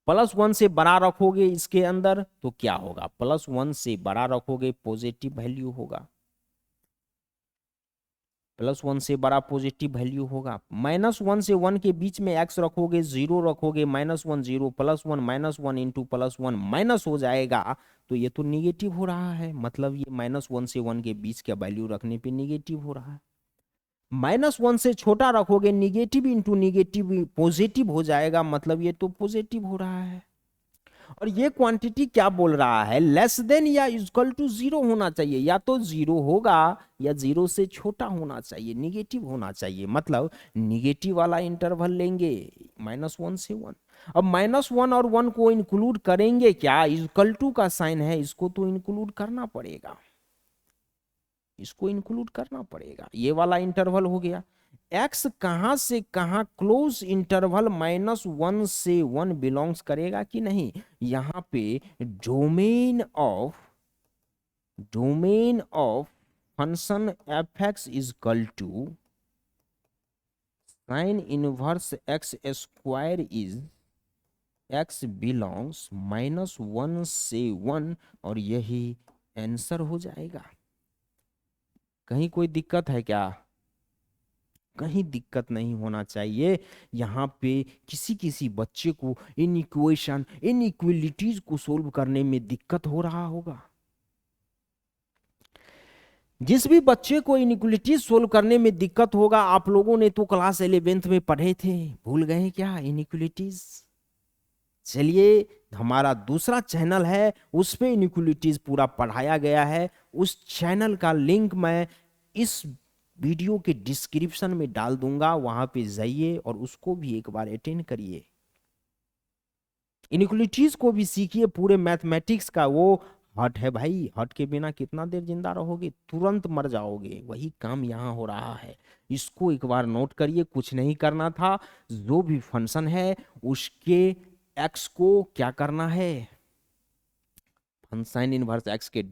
+1 से बड़ा रखोगे इसके अंदर तो क्या होगा, +1 से बड़ा रखोगे पॉजिटिव वैल्यू होगा, +1 से बड़ा पॉजिटिव वैल्यू होगा। -1 से 1 के बीच में x रखोगे, 0 रखोगे, -1 0 +1 -1 इंटू +1 माइनस हो जाएगा, तो ये तो निगेटिव हो रहा है, मतलब ये -1 से 1 के बीच का वैल्यू रखने पे निगेटिव हो रहा है। -1 से छोटा रखोगे, निगेटिव इंटू निगेटिव पॉजिटिव हो जाएगा, मतलब ये तो पॉजिटिव हो रहा है। और ये क्वांटिटी क्या बोल रहा है, लेस देन या इक्वल टू 0 होना चाहिए, या तो 0 होगा या 0 से छोटा होना चाहिए, निगेटिव होना चाहिए, मतलब निगेटिव वाला इंटरवल लेंगे -1 से 1। अब -1 और 1 को इंक्लूड करेंगे क्या, इक्वल टू का साइन है, इसको तो इंक्लूड करना पड़ेगा, इसको इंक्लूड करना पड़ेगा, ये वाला इंटरवल हो गया। एक्स कहां से कहां क्लोज इंटरवल -1 से 1 बिलोंग्स करेगा कि नहीं, यहां पे domain of function f x is equal to sine inverse x square is x belongs -1 से 1, और यही आंसर हो जाएगा। कहीं कोई दिक्कत है क्या, कहीं दिक्कत नहीं होना चाहिए। यहाँ पे किसी किसी बच्चे को इन इक्वेशन इन इक्वलिटीज को सोल्व करने में दिक्कत हो रहा होगा। जिस भी बच्चे को इनइक्वलिटीज सोल्व करने में दिक्कत होगा, आप लोगों ने तो क्लास 11th में पढ़े थे, भूल गए क्या इनइक्वलिटीज। चलिए, हमारा दूसरा चैनल है, उस पे इनइक्वलिटीज पूरा पढ़ाया गया है, उस चैनल का लिंक मैं इस वीडियो के डिस्क्रिप्शन में डाल दूंगा, वहां पे जाइए और उसको भी एक बार अटेंड करिए, इनइक्वलिटीज को भी सीखिए। पूरे मैथमेटिक्स का वो हट है भाई, हट के बिना कितना देर जिंदा रहोगे, तुरंत मर जाओगे, वही काम यहाँ हो रहा है। इसको एक बार नोट करिए, कुछ नहीं करना था, जो भी फंक्शन है उसके एक्स को क्या करना है, साइन इनवर्स एक्स के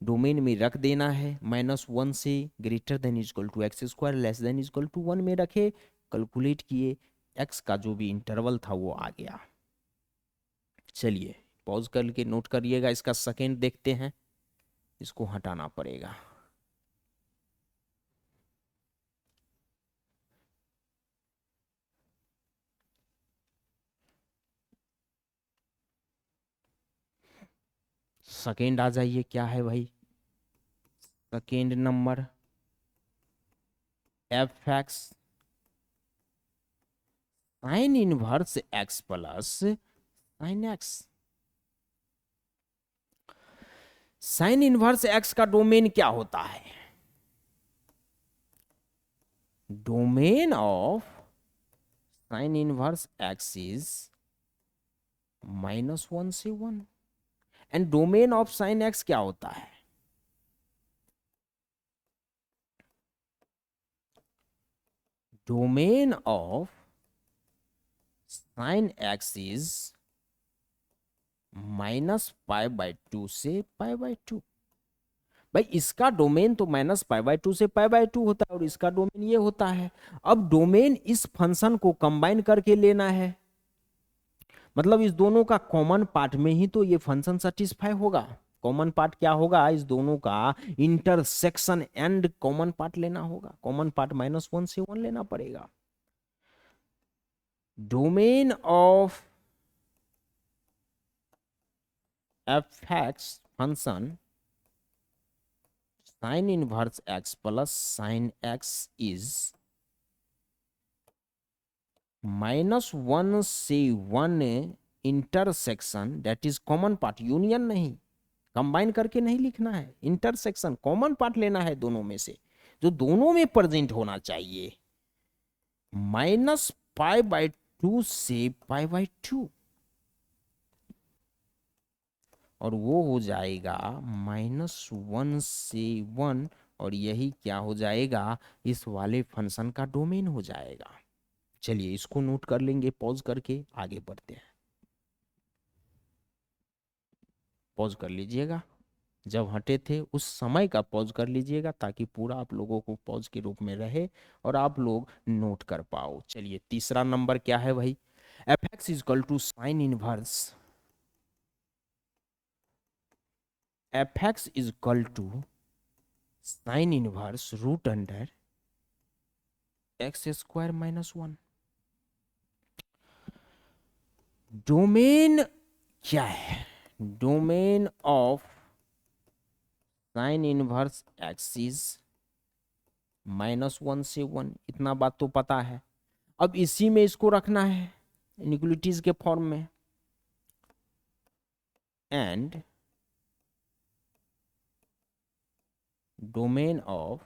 डोमेन में रख देना है, -1 से greater than equal to x square less than equal to 1 में रखे, कैलकुलेट किए, एक्स का जो भी इंटरवल था वो आ गया। चलिए पॉज करके नोट करिएगा, इसका सेकेंड देखते हैं, इसको हटाना पड़ेगा। सेकेंड आ जाइए, क्या है भाई, second number F x sine inverse x plus sine x. Sine inverse x का डोमेन क्या होता है, domain of sine inverse x is -1 से 1, and domain of sine x क्या होता है, domain of sine x is -π/2 से π/2। भाई इसका डोमेन तो -π/2 से π/2 होता है, और इसका डोमेन ये होता है। अब डोमेन इस फंक्शन को कंबाइन करके लेना है, मतलब इस दोनों का कॉमन पार्ट में ही तो ये फंक्शन सेटिस्फाई होगा। कॉमन पार्ट क्या होगा, इस दोनों का इंटरसेक्शन एंड कॉमन पार्ट लेना होगा, कॉमन पार्ट -1 से 1 लेना पड़ेगा। Domain of f x function sine inverse x plus sine x is -1 से 1 intersection, that is common part, union नहीं, कंबाइन करके नहीं लिखना है, इंटरसेक्शन कॉमन पार्ट लेना है दोनों में से, जो दोनों में प्रेजेंट होना चाहिए, -π/2 से π/2, और वो हो जाएगा -1 से 1, और यही क्या हो जाएगा, इस वाले फंक्शन का डोमेन हो जाएगा। चलिए इसको नोट कर लेंगे, पॉज करके आगे बढ़ते हैं, पॉज कर लीजिएगा। जब हटे थे उस समय का पॉज कर लीजिएगा, ताकि पूरा आप लोगों को पॉज के रूप में रहे और आप लोग नोट कर पाओ। चलिए तीसरा नंबर क्या है भाई, f x is equal to sine inverse, f x is equal to sine inverse root under x square minus one. Domain क्या है, domain of sine inverse x is -1 से 1, इतना बात तो पता है। अब इसी में इसको रखना है इनइक्वालिटीज के फॉर्म में, and domain of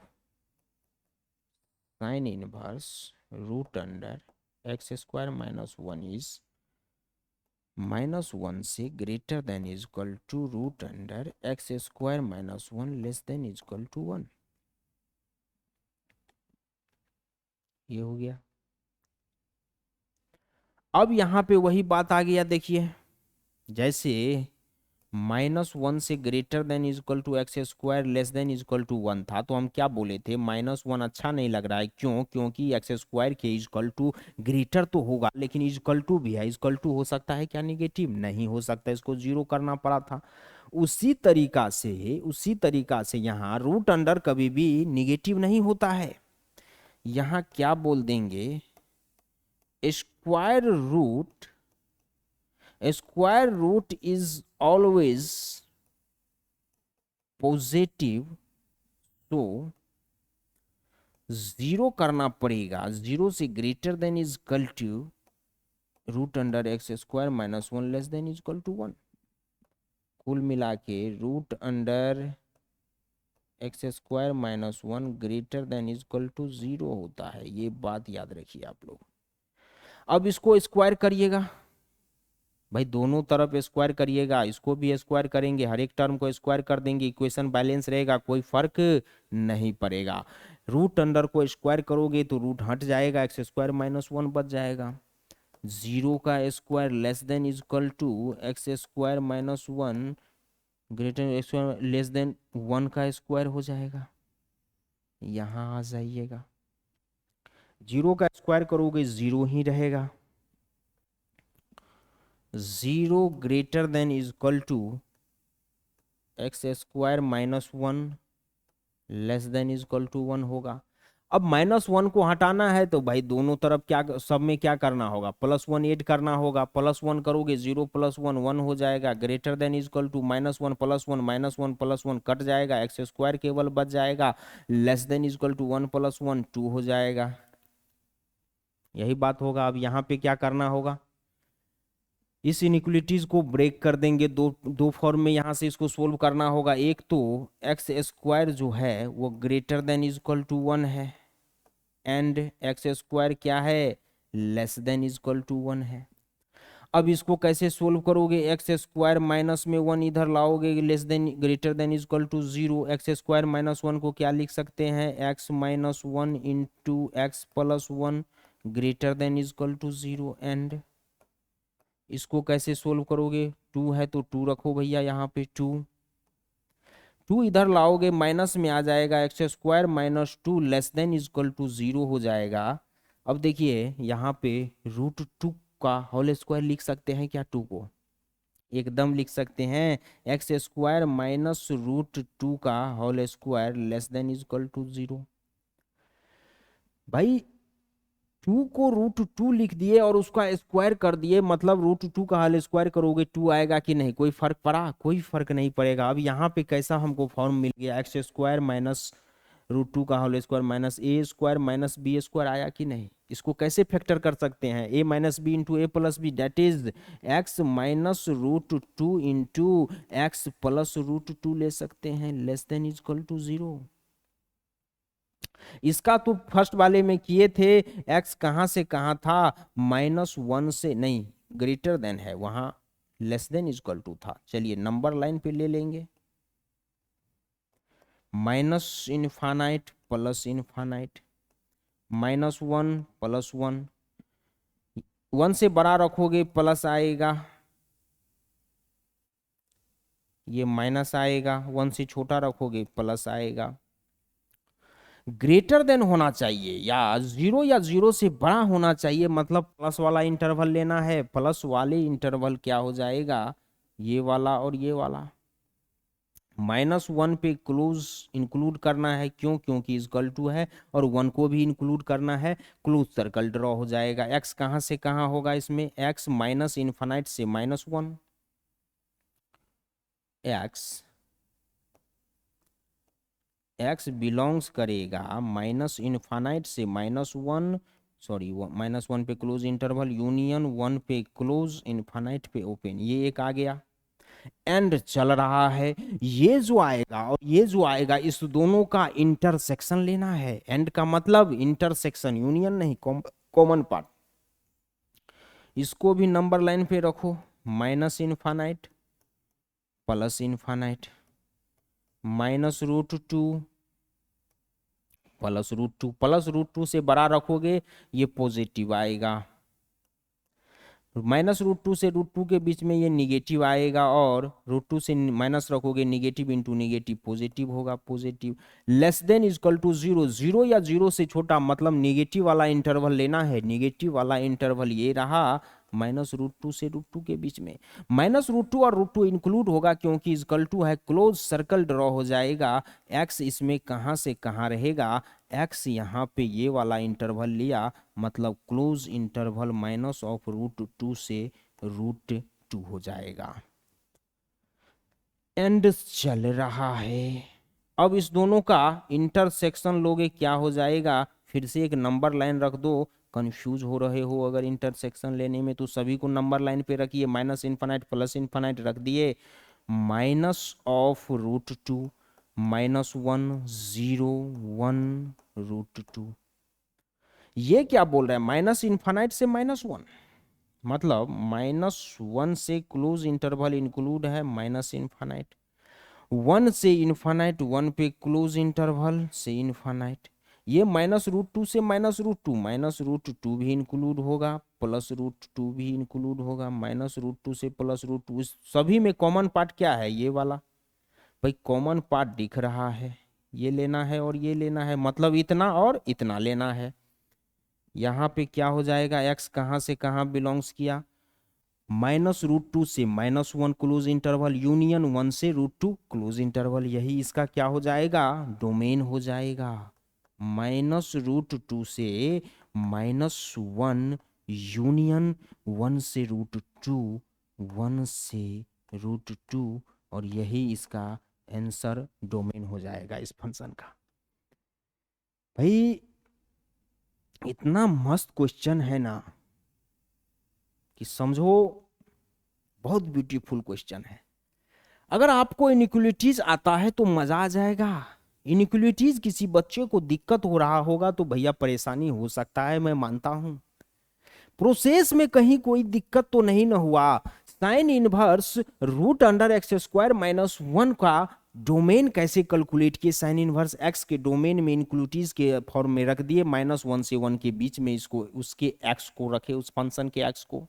sine inverse root under x square minus one is -1 से greater than is equal to root under x square minus one less than is equal to 1। ये हो गया। अब यहां पे वही बात आ गया, देखिए जैसे -1 से greater than is equal to x square less than is equal to 1 था, तो हम क्या बोले थे, -1 अच्छा नहीं लग रहा है, क्यों, क्योंकि एक्स स्क्वायर के इज इक्वल टू ग्रेटर तो होगा लेकिन इज इक्वल टू भी है, इज इक्वल टू हो सकता है क्या निगेटिव, नहीं हो सकता, इसको जीरो करना पड़ा था। उसी तरीका से यहाँ रूट अंडर कभी भी निगेटिव नहीं होता है। यहाँ क्या बोल देंगे, square root, square root is always positive, तो जीरो करना पड़ेगा, जीरो से greater than is equal to root under x square minus one less than is equal to 1। कुल मिला के root under x square minus one greater than is equal to zero होता है, ये बात याद रखिए आप लोग। अब इसको स्क्वायर करिएगा भाई, दोनों तरफ स्क्वायर करिएगा, इसको भी स्क्वायर करेंगे, हर एक टर्म को स्क्वायर कर देंगे, इक्वेशन बैलेंस रहेगा, कोई फर्क नहीं पड़ेगा। रूट अंडर को स्क्वायर करोगे तो रूट हट जाएगा, एक्स स्क्वायर माइनस वन बच जाएगा, जीरो का square less than is equal to x square minus one greater x square less than one का स्क्वायर हो जाएगा। यहाँ आ जाइएगा, जीरो का स्क्वायर करोगे जीरो ही रहेगा, zero greater than is equal to x square minus one less than is equal to one होगा। अब -1 को हटाना है तो भाई दोनों तरफ क्या, सब में क्या करना होगा, +1 ऐड करना होगा, +1 करोगे जीरो प्लस वन 1 हो जाएगा, greater than is equal to -1 + 1 -1 + 1 cut जाएगा, एक्स स्क्वायर केवल बच जाएगा, less than is equal to 1 + 1 2 हो जाएगा। यही बात होगा। अब यहाँ पे क्या करना होगा, इस इनइक्वालिटीज को ब्रेक कर देंगे, दो दो फॉर्म में यहाँ से इसको सोल्व करना होगा। एक तो एक्स स्क्वायर जो है वो greater than is equal to 1 है, एंड एक्स स्क्वायर क्या है, less than is equal to 1 है। अब इसको कैसे सोल्व करोगे, एक्स स्क्वायर माइनस में 1 इधर लाओगे, less than greater than is equal to 0, x square minus 1 को क्या लिख सकते हैं, x minus 1 into x plus 1 greater than is equal to 0। And इसको कैसे सोल्व करोगे, 2 है तो 2 रखो भैया यहाँ पे, 2 इधर लाओगे माइनस में आ जाएगा, x square minus 2 less than is equal to 0 हो जाएगा। अब देखिए यहाँ पे √2 का होल स्क्वायर लिख सकते हैं क्या, 2 को एकदम लिख सकते हैं, एक्स स्क्वायर माइनस √2 का whole square less than is equal to 0। भाई 2 को √2 लिख दिए और उसका स्क्वायर कर दिए, मतलब √2 का होल स्क्वायर करोगे 2 आएगा कि नहीं, कोई फर्क पड़ा, कोई फर्क नहीं पड़ेगा। अब यहाँ पे कैसा हमको फॉर्म मिल गया, एक्स स्क्वायर माइनस √2 का होल स्क्वायर माइनस ए स्क्वायर माइनस बी स्क्वायर आया कि नहीं। इसको कैसे फैक्टर कर सकते हैं, a minus B into A plus B, that is x minus √2 into x plus √2 ले सकते हैं, less than is equal to 0। इसका तो फर्स्ट वाले में किए थे, x कहां से कहां था, -1 से नहीं, ग्रेटर देन है वहां, लेस देन इक्वल टू था। चलिए नंबर लाइन पे ले लेंगे, माइनस इनफाइनाइट प्लस इनफाइनाइट, -1 + 1, 1 से बड़ा रखोगे प्लस आएगा, ये माइनस आएगा, 1 से छोटा रखोगे प्लस आएगा। ग्रेटर देन होना चाहिए या जीरो से बड़ा होना चाहिए, मतलब प्लस वाला इंटरवल लेना है। प्लस वाले इंटरवल क्या हो जाएगा, ये वाला और ये वाला। -1 पे क्लोज इंक्लूड करना है, क्यों, क्योंकि इक्वल टू है, और 1 को भी इंक्लूड करना है। क्लोज सर्कल ड्रॉ हो जाएगा। एक्स कहाँ से कहाँ होगा इसमें, एक्स माइनस इन्फानाइट से -1, एक्स बिलोंग्स करेगा माइनस इन्फानाइट से -1, सॉरी -1 पे क्लोज इंटरवल, यूनियन 1 पे क्लोज, इन्फानाइट पे ओपन, ये एक आ गया। एंड चल रहा है, ये जो आएगा और ये जो आएगा, इस दोनों का इंटरसेक्शन लेना है। एंड का मतलब इंटरसेक्शन, यूनियन नहीं, कॉमन पार्ट। इसको भी नंबर लाइन पे रखो, माइनस इन्फानाइट प्लस इन्फानाइट, -√2 +√2, +√2 से बड़ा रखोगे ये पॉजिटिव आएगा, -√2 से √2 के बीच में ये निगेटिव आएगा, और √2 से माइनस रखोगे, निगेटिव इंटू निगेटिव पॉजिटिव होगा, positive. Less than equal to 0, 0 या 0 से छोटा, मतलब निगेटिव वाला इंटरवल लेना है। निगेटिव वाला इंटरवल ये रहा, -√2 से √2 के बीच में। -√2 और √2 इंक्लूड होगा, क्योंकि इक्वल टू है, क्लोज सर्कल ड्रॉ हो जाएगा। एक्स इसमें कहाँ से कहाँ रहेगा, एक्स यहाँ पे ये वाला इंटरवल लिया, मतलब क्लोज इंटरवल -√2 से √2 हो जाएगा। एंड चल रहा है, अब इस दोनों का इंटरसेक्शन लोगे, क्या हो जाएगा, फिर से एक नंबर लाइन रख दो। कंफ्यूज हो रहे हो अगर इंटरसेक्शन लेने में, तो सभी को नंबर लाइन पे रखिए, माइनस इन्फानाइट प्लस इन्फानाइट रख दिए, -√2 -1 0 1 √2। ये क्या बोल रहा है, माइनस इन्फानाइट से -1, मतलब -1 से क्लोज इंटरवल इंक्लूड है माइनस इन्फानाइट, 1 से इन्फानाइट, 1 पे क्लोज इंटरवल से इन्फानाइट। ये -√2 से -√2, -√2 भी इंक्लूड होगा, +√2 भी इंक्लूड होगा, -√2 से +√2। सभी में कॉमन पार्ट क्या है, ये वाला। भाई कॉमन पार्ट दिख रहा है, ये लेना है और ये लेना है, मतलब इतना और इतना लेना है। यहाँ पे क्या हो जाएगा, एक्स कहाँ से कहाँ बिलोंग्स किया, -√2 से -1 क्लोज इंटरवल, यूनियन 1 से √2 क्लोज इंटरवल, यही इसका क्या हो जाएगा, डोमेन हो जाएगा। -√2 से -1 यूनियन 1 से √2, 1 से √2, और यही इसका आंसर डोमेन हो जाएगा इस फंक्शन का। भाई इतना मस्त क्वेश्चन है ना कि समझो, बहुत ब्यूटीफुल क्वेश्चन है। अगर आपको इनइक्वालिटीज आता है तो मजा आ जाएगा। इनइक्वालिटीज किसी बच्चे को दिक्कत हो रहा होगा तो भैया परेशानी हो सकता है, मैं मानता हूं। प्रोसेस में कहीं कोई दिक्कत तो नहीं ना हुआ। साइन इनवर्स √(x²-1) का डोमेन कैसे कैलकुलेट किए, साइन इनवर्स एक्स के डोमेन में इनइक्वालिटीज के फॉर्म में रख दिए, -1 से 1 के बीच में इसको, उसके एक्स को रखे, उस फंक्शन के एक्स को।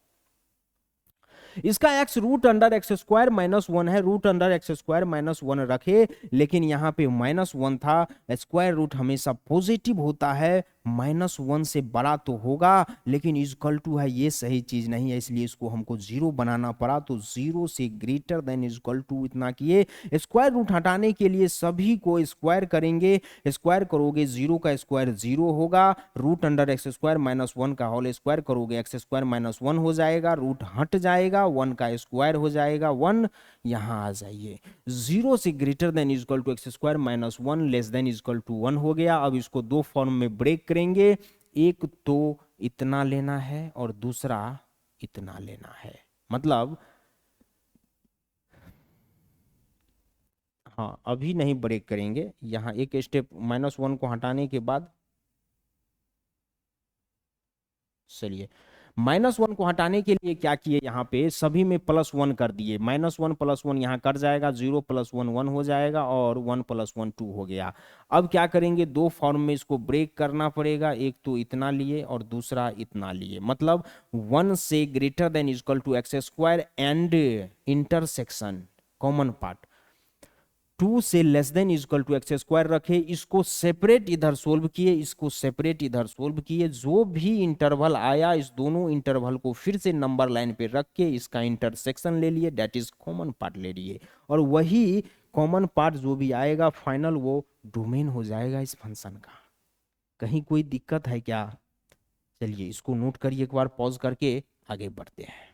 इसका x √(x²-1) है, √(x²-1) रखे, लेकिन यहाँ पे -1 था। स्क्वायर रूट हमेशा पॉजिटिव होता है, -1 से बड़ा तो होगा, लेकिन इक्वल टू है, ये सही चीज नहीं है, इसलिए इसको हमको 0 बनाना पड़ा। तो 0 से ग्रेटर देन इक्वल टू इतना किए। स्क्वायर रूट हटाने के लिए सभी को स्क्वायर करेंगे, स्क्वायर करोगे 0 का स्क्वायर 0 होगा, √(x²-1) का होल स्क्वायर करोगे x²-1 हो जाएगा, रूट हट जाएगा, 1 का स्क्वायर हो जाएगा 1। यहां आ जाइए, 0 से greater than equal to x²-1 less than equal to 1 हो गया। अब इसको दो फॉर्म में ब्रेक करेंगे, एक तो इतना लेना है और दूसरा इतना लेना है, मतलब हाँ अभी नहीं ब्रेक करेंगे, यहां एक स्टेप -1 को हटाने के बाद, चलिए -1 को हटाने के लिए क्या किए, यहाँ पे सभी में +1 कर दिए, -1 +1 यहाँ कट जाएगा, 0 + 1 1 हो जाएगा, और 1 + 1 2 हो गया। अब क्या करेंगे, दो फॉर्म में इसको ब्रेक करना पड़ेगा, एक तो इतना लिए और दूसरा इतना लिए, मतलब 1 से greater than equal to x² and intersection common part 2 से less than equal to x square रखे, इसको सेपरेट इधर सोल्व किए, इसको सेपरेट इधर सोल्व किए, जो भी इंटरवल आया इस दोनों इंटरवल को फिर से नंबर लाइन पे रख के इसका इंटरसेक्शन ले लिए, दैट इज कॉमन पार्ट ले लिए, और वही कॉमन पार्ट जो भी आएगा फाइनल वो डोमेन हो जाएगा इस फंक्शन का। कहीं कोई दिक्कत है क्या? चलिए इसको नोट करिए, एक बार पॉज करके आगे बढ़ते हैं।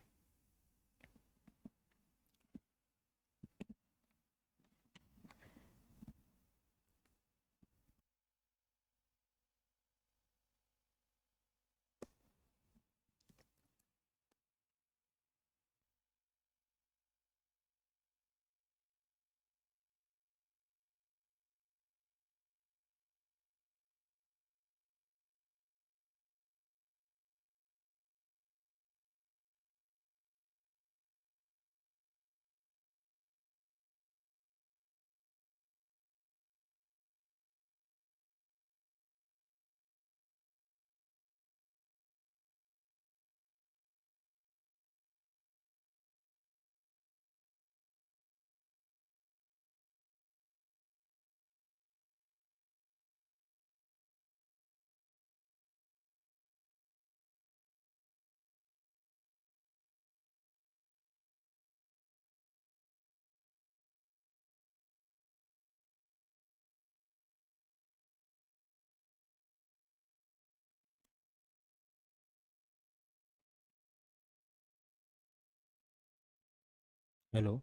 हेलो।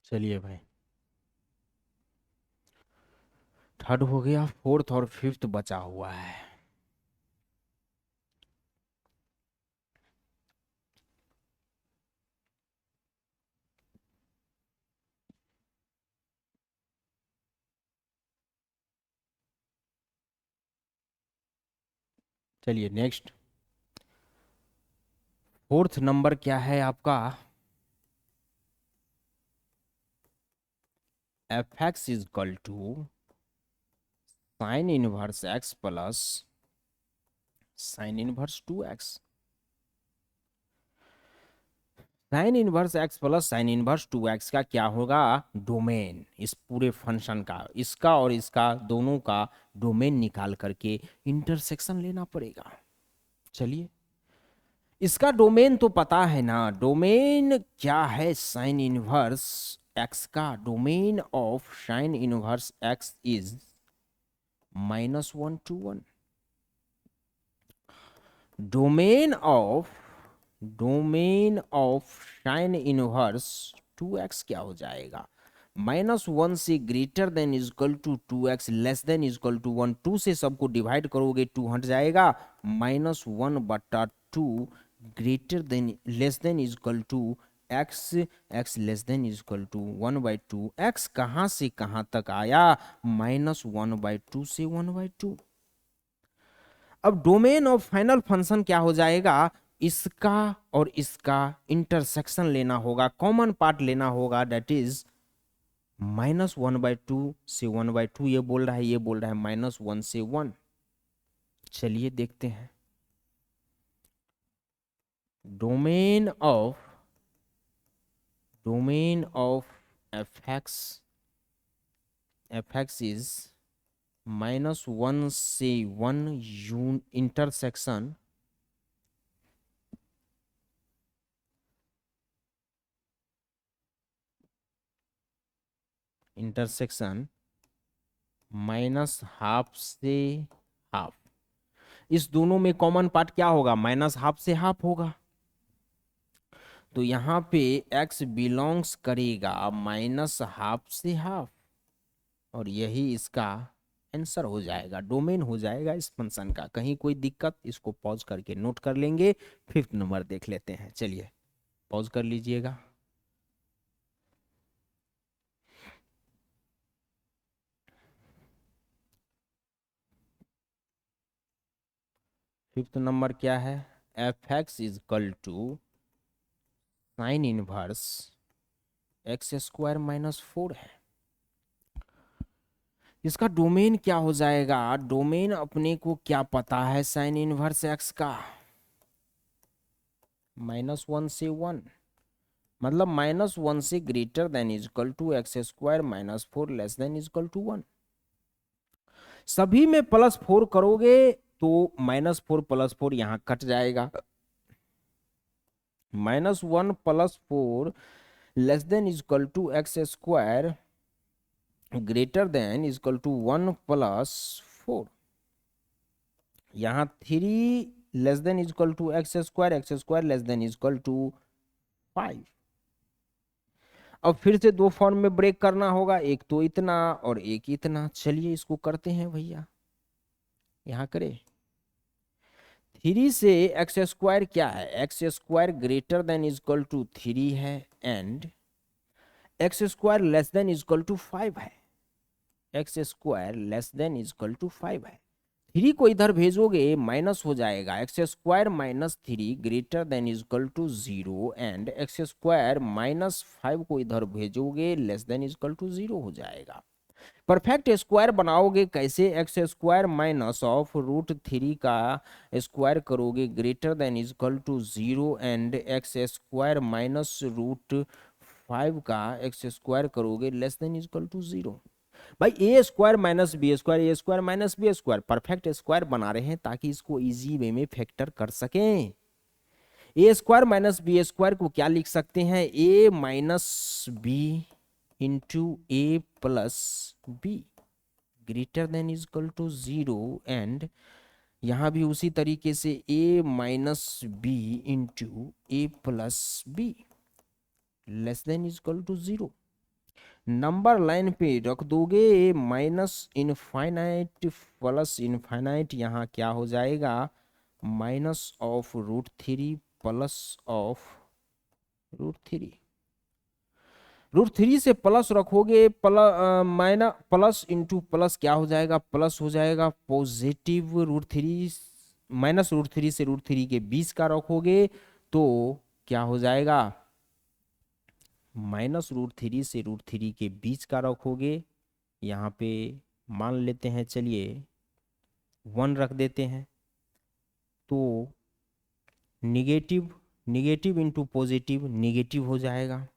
चलिए भाई, थर्ड हो गया, फोर्थ और फिफ्थ बचा हुआ है। चलिए नेक्स्ट, फोर्थ नंबर क्या है आपका? F x is equal to sine inverse x plus sine inverse 2x। Sine inverse x plus sine inverse 2x का क्या होगा? डोमेन, इस पूरे फंक्शन का, इसका और इसका दोनों का डोमेन निकाल करके इंटरसेक्शन लेना पड़ेगा। चलिए, इसका डोमेन तो पता है ना, डोमेन क्या है? साइन इनवर्स एक्स का domain of sine inverse x is -1 to 1। Domain of sine inverse 2x क्या हो जाएगा? -1 से greater than equal to 2x less than equal to 1। 2 से सबको डिवाइड करोगे 2 हट जाएगा, -1/2 greater than less than equal to x, x less than equal to 1/2। x कहाँ से कहाँ तक आया? -1/2 से 1/2। अब डोमेन ऑफ फाइनल फंक्शन क्या हो जाएगा? इसका और इसका इंटरसेक्शन लेना होगा, कॉमन पार्ट लेना होगा, दैट इज -1/2 से 1/2। ये बोल रहा है, ये बोल रहा है -1 से 1। चलिए देखते हैं, domain of f x is -1 से 1 इंटरसेक्शन -½ से हाफ। इस दोनों में कॉमन पार्ट क्या होगा? -½ से हाफ होगा, तो यहाँ पे x बिलोंग्स करेगा -½ से हाफ, और यही इसका आंसर हो जाएगा, डोमेन हो जाएगा इस फंक्शन का। कहीं कोई दिक्कत? इसको पॉज करके नोट कर लेंगे। फिफ्थ नंबर देख लेते हैं, चलिए पॉज कर लीजिएगा। फिफ्थ नंबर क्या है? F x is equal to sine inverse x² - 4 है। इसका डोमेन क्या हो जाएगा, डोमेन अपने को क्या पता है साइन इनवर्स एक्स का, -1 से 1, मतलब -1 से greater than is equal to x square -4 less than is equal to 1। सभी में +4 करोगे तो -4 +4 यहां कट जाएगा, -1 +4 less than is equal to x square greater than is equal to 1 +4, यहां 3 less than is equal to x square less than is equal to 5। अब फिर से दो फॉर्म में ब्रेक करना होगा, एक तो इतना और एक इतना। चलिए इसको करते हैं भैया, यहां करें। 3 से एक्स स्क्वायर क्या है, x square greater than is equal to 3 है and x square less than is equal to 5 है, x square less than is equal to 5 है। 3 को इधर भेजोगे माइनस हो जाएगा, x square -3 greater than is equal to 0 and x square -5 को इधर भेजोगे लेस देन इजकल टू 0 हो जाएगा। परफेक्ट स्क्वायर बनाओगे कैसे, एक्स स्क्वायर माइनस ऑफ √3 का स्क्वायर करोगे greater than is equal to 0 and x square minus √5 का एक्स स्क्वायर करोगे लेस देन इजकल टू 0। भाई A square minus B square, A square minus B square, perfect square बना रहे हैं ताकि इसको इजी वे में फैक्टर कर सकें। A square minus B square को क्या लिख सकते हैं, A minus B into A plus B greater than is equal to 0 and यहां भी उसी तरीके से A minus B into A plus B less than is equal to 0। Number line पे रख दोगे माइनस इनफाइनाइट प्लस इनफाइनाइट, यहाँ क्या हो जाएगा माइनस ऑफ √3 प्लस ऑफ √3। √3 से प्लस रखोगे माइनस प्लस इंटू प्लस क्या हो जाएगा, प्लस हो जाएगा पॉजिटिव √3, माइनस √3 से √3 के बीच का रखोगे तो क्या हो जाएगा, -√3 से √3 के बीच का रखोगे, यहाँ पे मान लेते हैं, चलिए 1 रख देते हैं, तो negative negative into positive negative हो जाएगा।